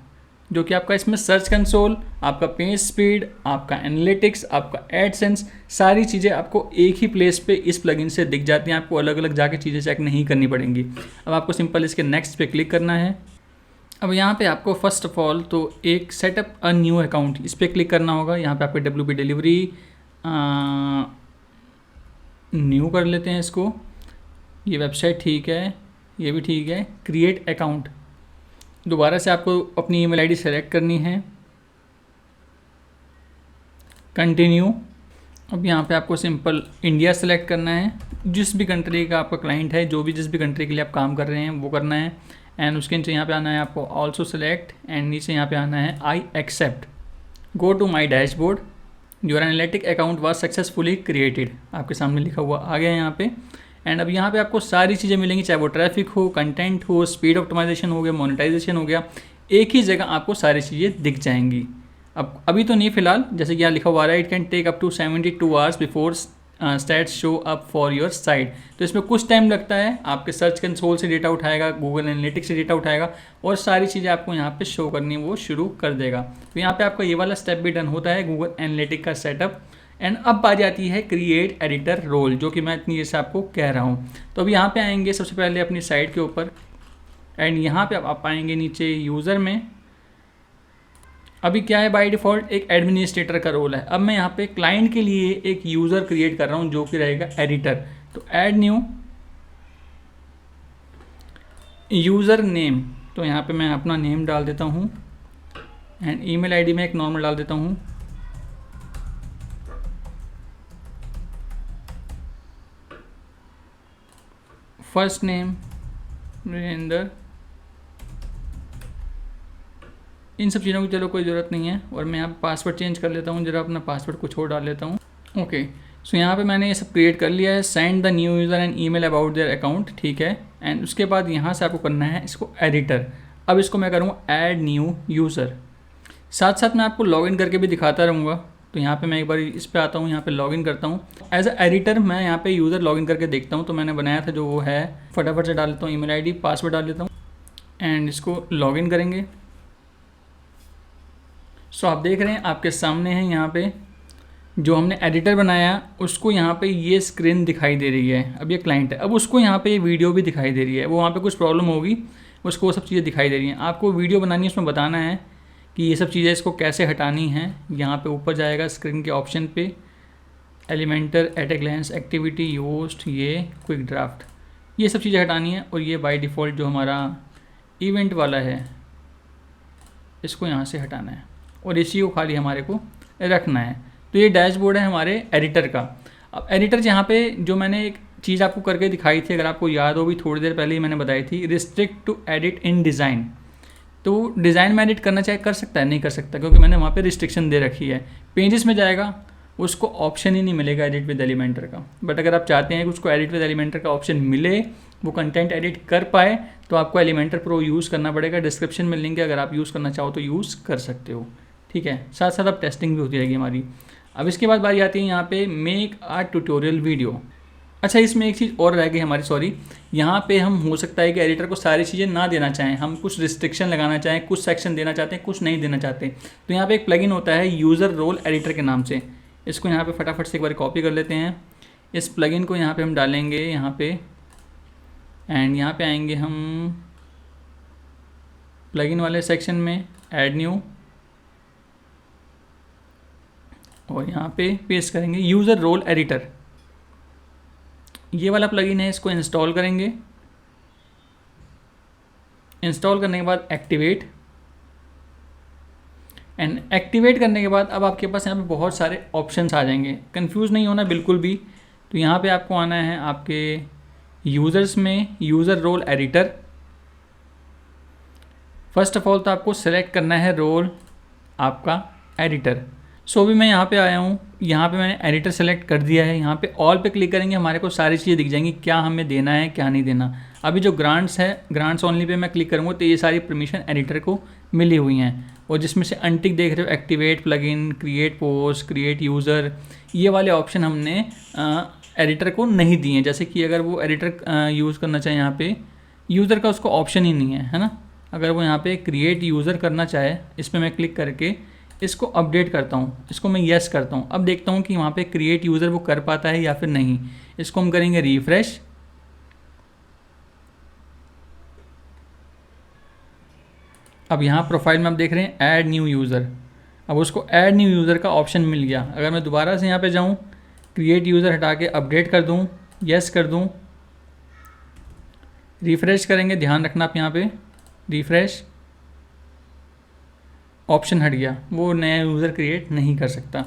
जो कि आपका इसमें सर्च कंसोल, आपका पेज स्पीड, आपका एनालिटिक्स, आपका एडसेंस, सारी चीज़ें आपको एक ही प्लेस पे इस प्लगइन से दिख जाती हैं। आपको अलग अलग जाके चीज़ें चेक नहीं करनी पड़ेंगी। अब आपको सिंपल इसके नेक्स्ट पे क्लिक करना है। अब यहाँ पे आपको फर्स्ट ऑफ ऑल तो एक सेटअप अ न्यू अकाउंट, इस पर क्लिक करना होगा। यहाँ पे आपके WP डिलीवरी न्यू कर लेते हैं इसको, ये वेबसाइट ठीक है, ये भी ठीक है। क्रिएट अकाउंट, दोबारा से आपको अपनी ईमेल आईडी सेलेक्ट करनी है, कंटिन्यू। अब यहाँ पे आपको सिंपल इंडिया सेलेक्ट करना है, जिस भी कंट्री का आपका क्लाइंट है, जो भी जिस भी कंट्री के लिए आप काम कर रहे हैं वो करना है। एंड उसके नीचे यहाँ पे आना है आपको ऑल्सो सेलेक्ट, एंड नीचे यहाँ पे आना है I accept. Go to my dashboard, your analytic account was successfully created, आपके सामने लिखा हुआ आ गया है यहाँ पे। एंड अब यहाँ पे आपको सारी चीज़ें मिलेंगी, चाहे वो ट्रैफिक हो, कंटेंट हो, स्पीड ऑप्टिमाइजेशन हो गया, मोनेटाइजेशन हो गया, एक ही जगह आपको सारी चीज़ें दिख जाएंगी। अब अभी तो नहीं फिलहाल, जैसे कि यहाँ लिखा हुआ आ रहा है, it can take up to 72 hours before stats show up for your site. तो इसमें कुछ टाइम लगता है, आपके सर्च कंसोल से डेटा उठाएगा, गूगल एनालिटिक्स से डेटा उठाएगा और सारी चीज़ें आपको यहाँ पे शो करनी वो शुरू कर देगा। तो यहाँ पे आपका ये वाला स्टेप भी डन होता है, गूगल एनालिटिक्स का सेटअप। एंड अब आ जाती है क्रिएट एडिटर रोल, जो कि मैं इतनी देर से आपको कह रहा हूँ। तो अब यहाँ पे आएंगे सबसे पहले अपनी साइट के ऊपर, एंड यहाँ पे आप आएंगे नीचे यूज़र में। अभी क्या है, बाय डिफ़ॉल्ट एक एडमिनिस्ट्रेटर का रोल है। अब मैं यहाँ पे क्लाइंट के लिए एक यूज़र क्रिएट कर रहा हूँ, जो कि रहेगा एडिटर। तो ऐड न्यू यूज़र नेम, तो यहाँ पे मैं अपना नेम डाल देता हूँ एंड ईमेल आईडी में एक नॉर्मल डाल देता हूँ। फर्स्ट नेम वीरेंद्र, इन सब चीज़ों की चलो कोई ज़रूरत नहीं है। और मैं यहाँ पासवर्ड चेंज कर लेता हूँ, जरा अपना पासवर्ड कुछ और डाल लेता हूँ। ओके, सो यहाँ पे मैंने ये सब क्रिएट कर लिया है। Send the new user and email about their account, ठीक है। एंड उसके बाद यहाँ से आपको करना है इसको एडिटर। अब इसको मैं करूँगा ऐड न्यू यूज़र, साथ साथ मैं आपको लॉगिन करके भी दिखाता रहूँगा। तो यहाँ पे मैं एक बार इस पे आता हूँ, यहाँ पे लॉगिन करता हूँ एज अ एडिटर। मैं यहाँ पे यूज़र लॉगिन करके देखता हूँ, तो मैंने बनाया था जो वो है, फटाफट से डाल लेता हूँ ईमेल आईडी, पासवर्ड डाल लेता हूँ एंड इसको लॉगिन करेंगे। सो आप देख रहे हैं आपके सामने है यहाँ पे जो हमने एडिटर बनाया, उसको यहाँ पे ये स्क्रीन दिखाई दे रही है। अब ये क्लाइंट है, अब उसको यहाँ पे ये वीडियो भी दिखाई दे रही है। वो वहाँ पे कुछ प्रॉब्लम होगी, उसको वो सब चीज़ें दिखाई दे रही हैं। आपको वीडियो बनानी है, उसमें बताना है कि ये सब चीज़ें इसको कैसे हटानी है। यहाँ पे ऊपर जाएगा स्क्रीन के ऑप्शन पे, Elementor, at a glance, activity, Yoast, ये क्विक ड्राफ्ट, ये सब चीज़ें हटानी है। और ये बाय डिफ़ॉल्ट जो हमारा इवेंट वाला है, इसको यहाँ से हटाना है और इसी को खाली हमारे को रखना है। तो ये डैशबोर्ड है हमारे एडिटर का। अब एडिटर यहाँ पे जो मैंने एक चीज़ आपको करके दिखाई थी, अगर आपको याद हो भी, थोड़ी देर पहले ही मैंने बताई थी, restrict to edit in design. तो डिज़ाइन में एडिट करना चाहे कर सकता है, नहीं कर सकता, क्योंकि मैंने वहाँ पे रिस्ट्रिक्शन दे रखी है। पेजेस में जाएगा, उसको ऑप्शन ही नहीं मिलेगा एडिट विद एलिमेंटर का। बट अगर आप चाहते हैं कि उसको एडिट विद एलिमेंटर का ऑप्शन मिले, वो कंटेंट एडिट कर पाए, तो आपको एलिमेंटर प्रो यूज़ करना पड़ेगा। डिस्क्रिप्शन में लिंक है, अगर आप यूज़ करना चाहो तो यूज़ कर सकते हो, ठीक है। साथ साथ अब टेस्टिंग भी होती रहेगी हमारी। अब इसके बाद बारी आती है यहाँ पे मेक अ ट्यूटोरियल वीडियो। अच्छा, इसमें एक चीज़ और रह गई हमारी, सॉरी, यहाँ पे हम हो सकता है कि एडिटर को सारी चीज़ें ना देना चाहें, हम कुछ रिस्ट्रिक्शन लगाना चाहें, कुछ सेक्शन देना चाहते हैं, कुछ नहीं देना चाहते। तो यहाँ पे एक प्लगइन होता है यूज़र रोल एडिटर के नाम से। इसको यहाँ पे फटाफट से एक बार कॉपी कर लेते हैं। इस प्लगइन को यहाँ पे हम डालेंगे यहाँ पे, एंड यहाँ पे आएंगे हम प्लगइन वाले सेक्शन में, ऐड न्यू, और यहाँ पे पेस्ट करेंगे यूज़र रोल एडिटर। ये वाला प्लगइन है, इसको इंस्टॉल करेंगे। इंस्टॉल करने के बाद एक्टिवेट, एंड एक्टिवेट करने के बाद अब आपके पास यहाँ पे बहुत सारे ऑप्शंस आ जाएंगे। कंफ्यूज नहीं होना बिल्कुल भी। तो यहाँ पे आपको आना है आपके यूज़र्स में, user role editor. First of all तो आपको सेलेक्ट करना है रोल आपका एडिटर। सो भी मैं यहाँ पे आया हूँ, यहाँ पे मैंने एडिटर सेलेक्ट कर दिया है, यहाँ पे ऑल पे क्लिक करेंगे हमारे को सारी चीज़ें दिख जाएंगी, क्या हमें देना है क्या नहीं देना। अभी जो ग्रांट्स है, ग्रांट्स ओनली पे मैं क्लिक करूँगा तो ये सारी परमिशन एडिटर को मिली हुई हैं, और जिसमें से अनटिक देख रहे हो activate plugin, create post, create user, ये वाले ऑप्शन हमने एडिटर को नहीं दिए हैं। जैसे कि अगर वो एडिटर यूज़ करना चाहे, यहाँ पे यूज़र का उसको ऑप्शन ही नहीं है ना। अगर वो यहाँ पे क्रिएट यूज़र करना चाहे, इस पर मैं क्लिक करके इसको अपडेट करता हूँ, इसको मैं येस करता हूँ। अब देखता हूँ कि वहाँ पे क्रिएट यूज़र वो कर पाता है या फिर नहीं। इसको हम करेंगे रिफ्रेश। अब यहाँ प्रोफाइल में आप देख रहे हैं ऐड न्यू यूज़र, अब उसको ऐड न्यू यूज़र का ऑप्शन मिल गया। अगर मैं दोबारा से यहाँ पे जाऊँ, क्रिएट यूज़र हटा के अपडेट कर दूँ, येस कर दूँ, रिफ्रेश करेंगे, ध्यान रखना आप यहाँ पे रिफ्रेश, ऑप्शन हट गया, वो नया यूज़र क्रिएट नहीं कर सकता।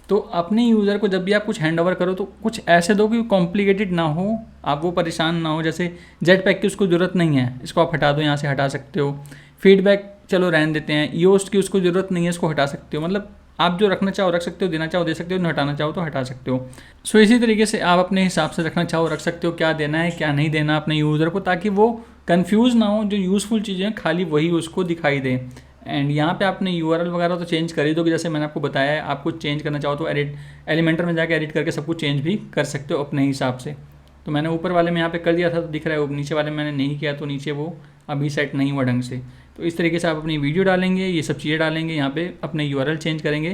तो अपने यूज़र को जब भी आप कुछ हैंड ओवर करो तो कुछ ऐसे दो कि कॉम्प्लिकेटेड ना हो, आप वो परेशान ना हो। जैसे जेट पैक की उसको ज़रूरत नहीं है, इसको आप हटा दो, यहाँ से हटा सकते हो। फीडबैक चलो रहने देते हैं, योस्ट की उसको ज़रूरत नहीं है, इसको हटा सकते हो। मतलब आप जो रखना चाहो रख सकते हो, देना चाहो दे सकते हो, हटाना चाहो तो हटा सकते हो। सो इसी तरीके से आप अपने हिसाब से रखना चाहो रख सकते हो, क्या देना है क्या नहीं देना अपने यूज़र को, ताकि वो कंफ्यूज ना हो। जो यूज़फुल चीज़ें हैं खाली वही उसको दिखाई दे। एंड यहाँ पे आपने यूआरएल वगैरह तो चेंज कर ही दोगे, जैसे मैंने आपको बताया है। आपको चेंज करना चाहो तो एलिमेंटर में जाके एडिट करके सब कुछ चेंज भी कर सकते हो अपने हिसाब से। तो मैंने ऊपर वाले में यहाँ पे कर दिया था तो दिख रहा है, वो नीचे वाले में मैंने नहीं किया तो नीचे वो अभी सेट नहीं हुआ ढंग से। तो इस तरीके से आप अपनी वीडियो डालेंगे, ये सब चीज़ें डालेंगे, यहाँ पे अपने यूआरएल चेंज करेंगे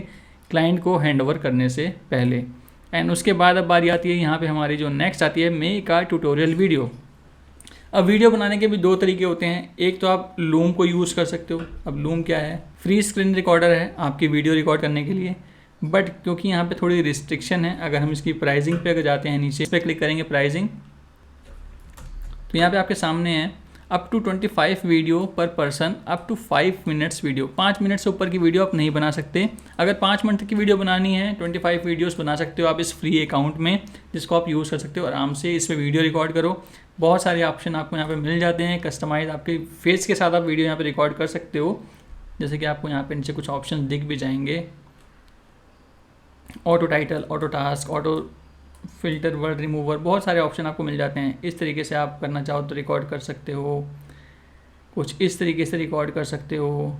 क्लाइंट को हैंड ओवर करने से पहले। एंड उसके बाद अब बारी आती है यहाँ पे हमारी जो नेक्स्ट आती है मेक अ ट्यूटोरियल वीडियो। अब वीडियो बनाने के भी दो तरीके होते हैं। एक तो आप लूम को यूज़ कर सकते हो। अब लूम क्या है, फ्री स्क्रीन रिकॉर्डर है आपकी वीडियो रिकॉर्ड करने के लिए, बट क्योंकि यहाँ पे थोड़ी रिस्ट्रिक्शन है। अगर हम इसकी प्राइसिंग पे अगर जाते हैं, नीचे इस पर क्लिक करेंगे प्राइसिंग, तो यहाँ पे आपके सामने है up to 25 video per person, up to 5 minutes video. 5 minute से ऊपर की वीडियो आप नहीं बना सकते। अगर 5 मिनट की वीडियो बनानी है 25 वीडियोस बना सकते हो आप इस फ्री अकाउंट में, जिसको आप यूज़ कर सकते हो आराम से। इस पर वीडियो रिकॉर्ड करो, बहुत सारे ऑप्शन आपको यहाँ पे मिल जाते हैं। कस्टमाइज आपके फेस के साथ आप वीडियो यहाँ पे रिकॉर्ड कर सकते हो। जैसे कि आपको यहाँ पे नीचे कुछ ऑप्शन दिख भी जाएंगे, auto title, auto task, auto filter, word remover, बहुत सारे ऑप्शन आपको मिल जाते हैं। इस तरीके से आप करना चाहो तो रिकॉर्ड कर सकते हो, कुछ इस तरीके से रिकॉर्ड कर सकते हो,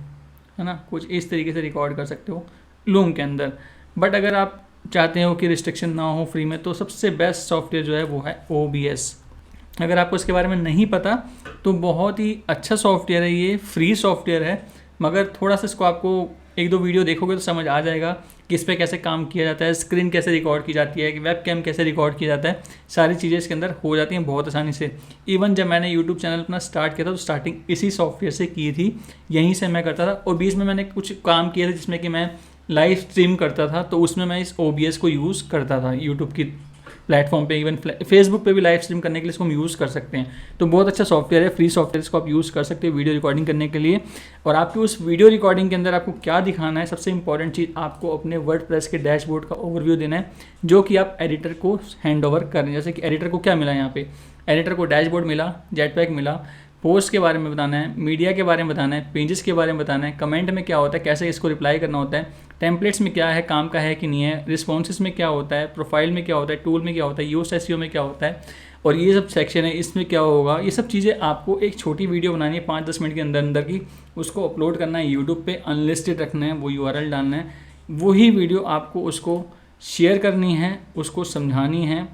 है ना, कुछ इस तरीके से रिकॉर्ड कर सकते हो लूम के अंदर। बट अगर आप चाहते हो कि रिस्ट्रिक्शन ना हो फ्री में, तो सबसे बेस्ट सॉफ्टवेयर जो है वो है OBS। अगर आपको इसके बारे में नहीं पता तो बहुत ही अच्छा सॉफ्टवेयर है, ये फ्री सॉफ्टवेयर है, मगर थोड़ा सा इसको आपको 1-2 वीडियो देखोगे तो समझ आ जाएगा कि इस पर कैसे काम किया जाता है, स्क्रीन कैसे रिकॉर्ड की जाती है, वेब कैम कैसे रिकॉर्ड किया जाता है। सारी चीज़ें इसके अंदर हो जाती हैं बहुत आसानी से। इवन जब मैंने यूट्यूब चैनल अपना स्टार्ट किया था तो स्टार्टिंग इसी सॉफ्टवेयर से की थी, यहीं से मैं करता था। और बीच में मैंने कुछ काम किया था जिसमें कि मैं लाइव स्ट्रीम करता था, तो उसमें मैं इस OBS को यूज़ करता था यूट्यूब की प्लेटफॉर्म पे। इवन फेसबुक पे भी लाइव स्ट्रीम करने के लिए इसको हम यूज़ कर सकते हैं। तो बहुत अच्छा सॉफ्टवेयर है, फ्री सॉफ्टवेयर, इसको आप यूज़ कर सकते हो वीडियो रिकॉर्डिंग करने के लिए। और आपकी उस वीडियो रिकॉर्डिंग के अंदर आपको क्या दिखाना है, सबसे इंपॉर्टेंट चीज़ आपको अपने वर्डप्रेस के डैशबोर्ड का ओवरव्यू देना है, जो कि आप एडिटर को हैंड ओवर करें। जैसे कि एडिटर को क्या मिला, यहाँ पे एडिटर को डैशबोर्ड मिला, जेटपैक मिला, पोस्ट के बारे में बताना है, मीडिया के बारे में बताना है, पेजेस के बारे में बताना है, कमेंट में क्या होता है, कैसे इसको रिप्लाई करना होता है, टेम्पलेट्स में क्या है, काम का है कि नहीं है, रिस्पॉन्सेस में क्या होता है, प्रोफाइल में क्या होता है, टूल में क्या होता है, यूएस एसईओ में क्या होता है, और ये सब सेक्शन है इसमें क्या होगा। ये सब चीज़ें आपको एक छोटी वीडियो बनानी है 5-10 मिनट के अंदर अंदर की, उसको अपलोड करना है यूट्यूब पे, अनलिस्टेड रखना है, वो URL डालना है, वही वीडियो आपको उसको शेयर करनी है, उसको समझानी है,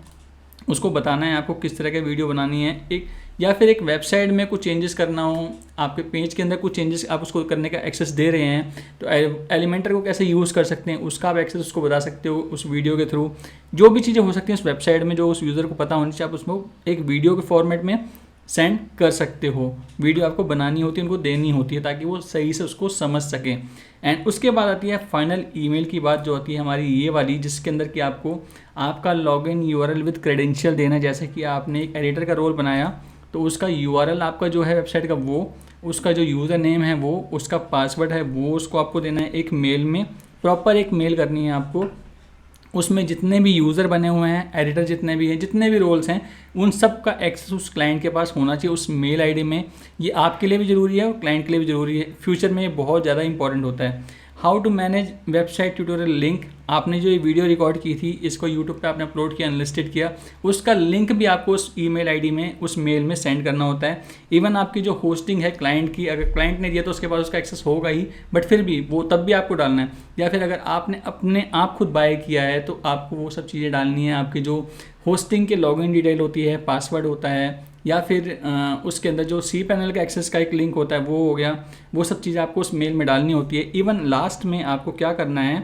उसको बताना है आपको किस तरह की वीडियो बनानी है। एक या फिर एक वेबसाइट में कुछ चेंजेस करना हो, आपके पेज के अंदर कुछ चेंजेस आप उसको करने का एक्सेस दे रहे हैं, तो एलिमेंटर को कैसे यूज़ कर सकते हैं उसका आप एक्सेस उसको बता सकते हो उस वीडियो के थ्रू। जो भी चीज़ें हो सकती हैं उस वेबसाइट में जो उस यूज़र को पता होनी चाहिए, आप उसमें एक वीडियो के फॉर्मेट में सेंड कर सकते हो। वीडियो आपको बनानी होती है, उनको देनी होती है ताकि वो सही से उसको समझ सकें। एंड उसके बाद आती है फाइनल ईमेल की बात, जो आती है हमारी ये वाली, जिसके अंदर कि आपको आपका लॉगिन URL विद क्रेडेंशियल देना है। जैसे कि आपने एक एडिटर का रोल बनाया तो उसका URL आपका जो है वेबसाइट का, वो उसका जो यूज़र नेम है, वो उसका पासवर्ड है, वो उसको आपको देना है एक मेल में। प्रॉपर एक मेल करनी है आपको, उसमें जितने भी यूज़र बने हुए हैं, एडिटर जितने भी हैं, जितने भी रोल्स हैं, उन सब का एक्सेस उस क्लाइंट के पास होना चाहिए उस मेल ID में। ये आपके लिए भी ज़रूरी है और क्लाइंट के लिए भी ज़रूरी है। फ्यूचर में ये बहुत ज़्यादा इंपॉर्टेंट होता है। How to manage website tutorial link, आपने जो ये वीडियो रिकॉर्ड की थी इसको यूट्यूब पे आपने अपलोड किया, अनलिस्टेड किया, उसका लिंक भी आपको उस ईमेल आईडी में, उस मेल में सेंड करना होता है। इवन आपकी जो होस्टिंग है क्लाइंट की, अगर क्लाइंट ने दिया तो उसके पास उसका एक्सेस होगा ही, बट फिर भी वो तब भी आपको डालना है। या फिर अगर आपने अपने आप खुद बाय किया है तो आपको वो सब चीज़ें डालनी है। आपकी जो होस्टिंग के लॉगिन डिटेल होती है, पासवर्ड होता है, या फिर उसके अंदर जो cPanel का एक्सेस का एक लिंक होता है वो हो गया, वो सब चीज़ें आपको उस मेल में डालनी होती है। इवन लास्ट में आपको क्या करना है,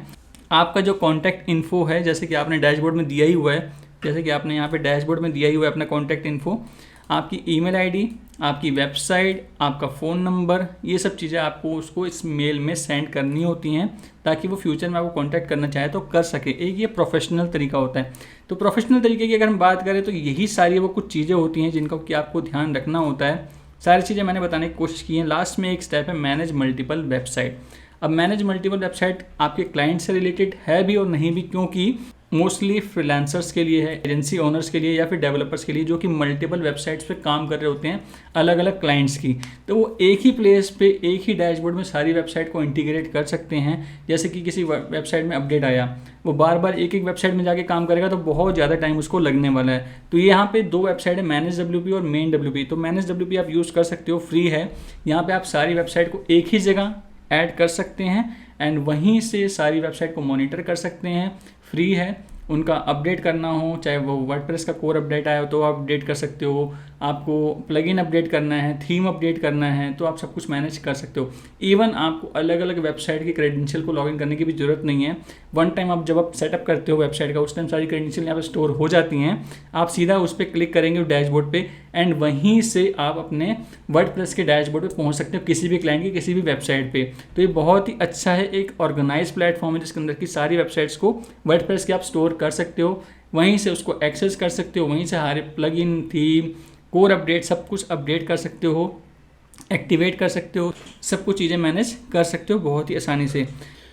आपका जो कॉन्टैक्ट इन्फो है, जैसे कि आपने डैशबोर्ड में दिया ही हुआ है, जैसे कि आपने यहाँ पे डैशबोर्ड में दिया ही हुआ है अपना कॉन्टैक्ट इन्फो, आपकी ईमेल आईडी, आपकी वेबसाइट, आपका फ़ोन नंबर, ये सब चीज़ें आपको उसको इस मेल में सेंड करनी होती हैं ताकि वो फ्यूचर में आपको कांटेक्ट करना चाहे तो कर सके। एक ये प्रोफेशनल तरीका होता है। तो प्रोफेशनल तरीके की अगर हम बात करें तो यही सारी वो कुछ चीज़ें होती हैं जिनका कि आपको ध्यान रखना होता है। सारी चीज़ें मैंने बताने की कोशिश की हैं। लास्ट में एक स्टेप है मैनेज मल्टीपल वेबसाइट। अब मैनेज मल्टीपल वेबसाइट आपके क्लाइंट से रिलेटेड है भी और नहीं भी, क्योंकि मोस्टली फ्रीलांसर्स के लिए है, एजेंसी ओनर्स के लिए या फिर डेवलपर्स के लिए जो कि मल्टीपल वेबसाइट्स पे काम कर रहे होते हैं अलग अलग क्लाइंट्स की। तो वो एक ही प्लेस पे, एक ही डैशबोर्ड में सारी वेबसाइट को इंटीग्रेट कर सकते हैं। जैसे कि किसी वेबसाइट में अपडेट आया, वो बार बार एक एक वेबसाइट में जाके काम करेगा तो बहुत ज़्यादा टाइम उसको लगने वाला है। तो ये यहाँ पे दो वेबसाइट है, मैनेज WP और मेन WP। तो मैनेज WP आप यूज़ कर सकते हो, फ्री है। यहाँ पर आप सारी वेबसाइट को एक ही जगह ऐड कर सकते हैं एंड वहीं से सारी वेबसाइट को मॉनिटर कर सकते हैं, फ्री है। उनका अपडेट करना हो, चाहे वो वर्डप्रेस का कोर अपडेट आया हो तो आप अपडेट कर सकते हो, आपको प्लगइन अपडेट करना है, थीम अपडेट करना है, तो आप सब कुछ मैनेज कर सकते हो। इवन आपको अलग अलग वेबसाइट की क्रेडेंशियल को लॉगिन करने की भी जरूरत नहीं है। वन टाइम आप जब आप सेटअप करते हो वेबसाइट का, उस टाइम सारी क्रेडेंशियल यहाँ पर स्टोर हो जाती हैं। आप सीधा उस पर क्लिक करेंगे डैशबोर्ड पे एंड वहीं से आप अपने वर्डप्रेस के डैशबोर्ड पे पहुंच सकते हो, किसी भी क्लाइंट की किसी भी वेबसाइट पे। तो ये बहुत ही अच्छा है, एक ऑर्गेनाइज प्लेटफॉर्म है जिसके अंदर की सारी वेबसाइट्स को वर्डप्रेस के आप स्टोर कर सकते हो, वहीं से उसको एक्सेस कर सकते हो, वहीं से हमारे प्लगइन, थीम, कोर अपडेट सब कुछ अपडेट कर सकते हो, एक्टिवेट कर सकते हो, सब कुछ चीज़ें मैनेज कर सकते हो बहुत ही आसानी से।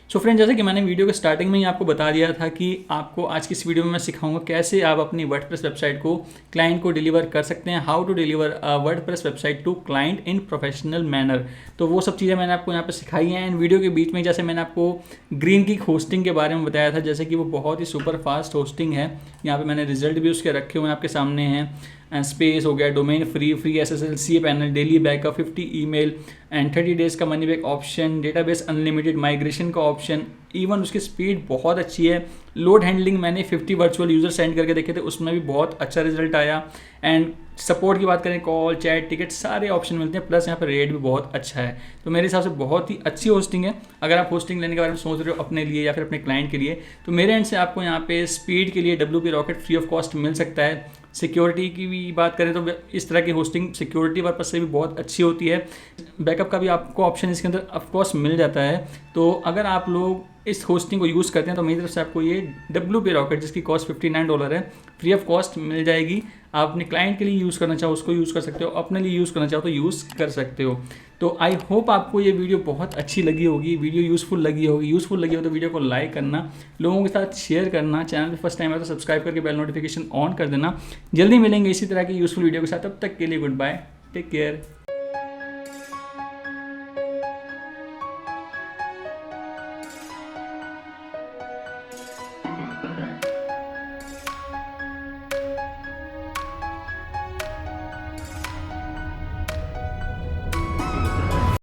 सो फ्रेंड, जैसे कि मैंने वीडियो के स्टार्टिंग में ही आपको बता दिया था कि आपको आज की इस वीडियो में मैं सिखाऊंगा कैसे आप अपनी वर्डप्रेस वेबसाइट को क्लाइंट को डिलीवर कर सकते हैं, how to deliver a WordPress website to client in professional manner. तो वो सब चीज़ें मैंने आपको यहाँ पे सिखाई हैं। एंड वीडियो के बीच में जैसे मैंने आपको ग्रीनकीक होस्टिंग के बारे में बताया था, जैसे कि वो बहुत ही सुपर फास्ट होस्टिंग है। यहाँ पर मैंने रिजल्ट भी उसके रखे हुए हैं आपके सामने हैं। स्पेस हो गया, domain free SSL, cPanel, daily backup, 50 email and 30 days का money back option, database unlimited, migration का ऑप्शन। इवन उसकी स्पीड बहुत अच्छी है। लोड हैंडलिंग मैंने 50 वर्चुअल यूज़र सेंड करके देखे थे, उसमें भी बहुत अच्छा रिजल्ट आया। एंड सपोर्ट की बात करें, कॉल, चैट, टिकट, सारे ऑप्शन मिलते हैं। प्लस यहाँ पर रेट भी बहुत अच्छा है। तो मेरे हिसाब से बहुत ही अच्छी होस्टिंग है। अगर आप होस्टिंग लेने के बारे में सोच रहे हो अपने लिए या फिर अपने क्लाइंट के लिए, तो मेरे एंड से आपको यहाँ पे स्पीड के लिए WP rocket free of cost मिल सकता है। सिक्योरिटी की भी बात करें तो इस तरह की होस्टिंग सिक्योरिटी पर्पज से भी बहुत अच्छी होती है। बैकअप का भी आपको ऑप्शन इसके अंदर ऑफकोर्स मिल जाता है। तो अगर आप लोग इस होस्टिंग को यूज़ करते हैं तो मेरी तरफ से आपको ये WP रॉकेट, जिसकी कॉस्ट $59 है, फ्री ऑफ कॉस्ट मिल जाएगी। आप अपने क्लाइंट के लिए यूज़ करना चाहो उसको यूज़ कर सकते हो, अपने लिए यूज़ करना चाहो तो यूज़ कर सकते हो। तो आई होप आपको ये वीडियो बहुत अच्छी लगी होगी, वीडियो यूज़फुल लगी होगी। यूज़फुल लगी हो तो वीडियो को लाइक करना, लोगों के साथ शेयर करना, चैनल पे फर्स्ट टाइम है तो सब्सक्राइब करके बेल नोटिफिकेशन ऑन कर देना। जल्दी मिलेंगे इसी तरह की यूज़फुल वीडियो के साथ, तब तक के लिए गुड बाय, टेक केयर।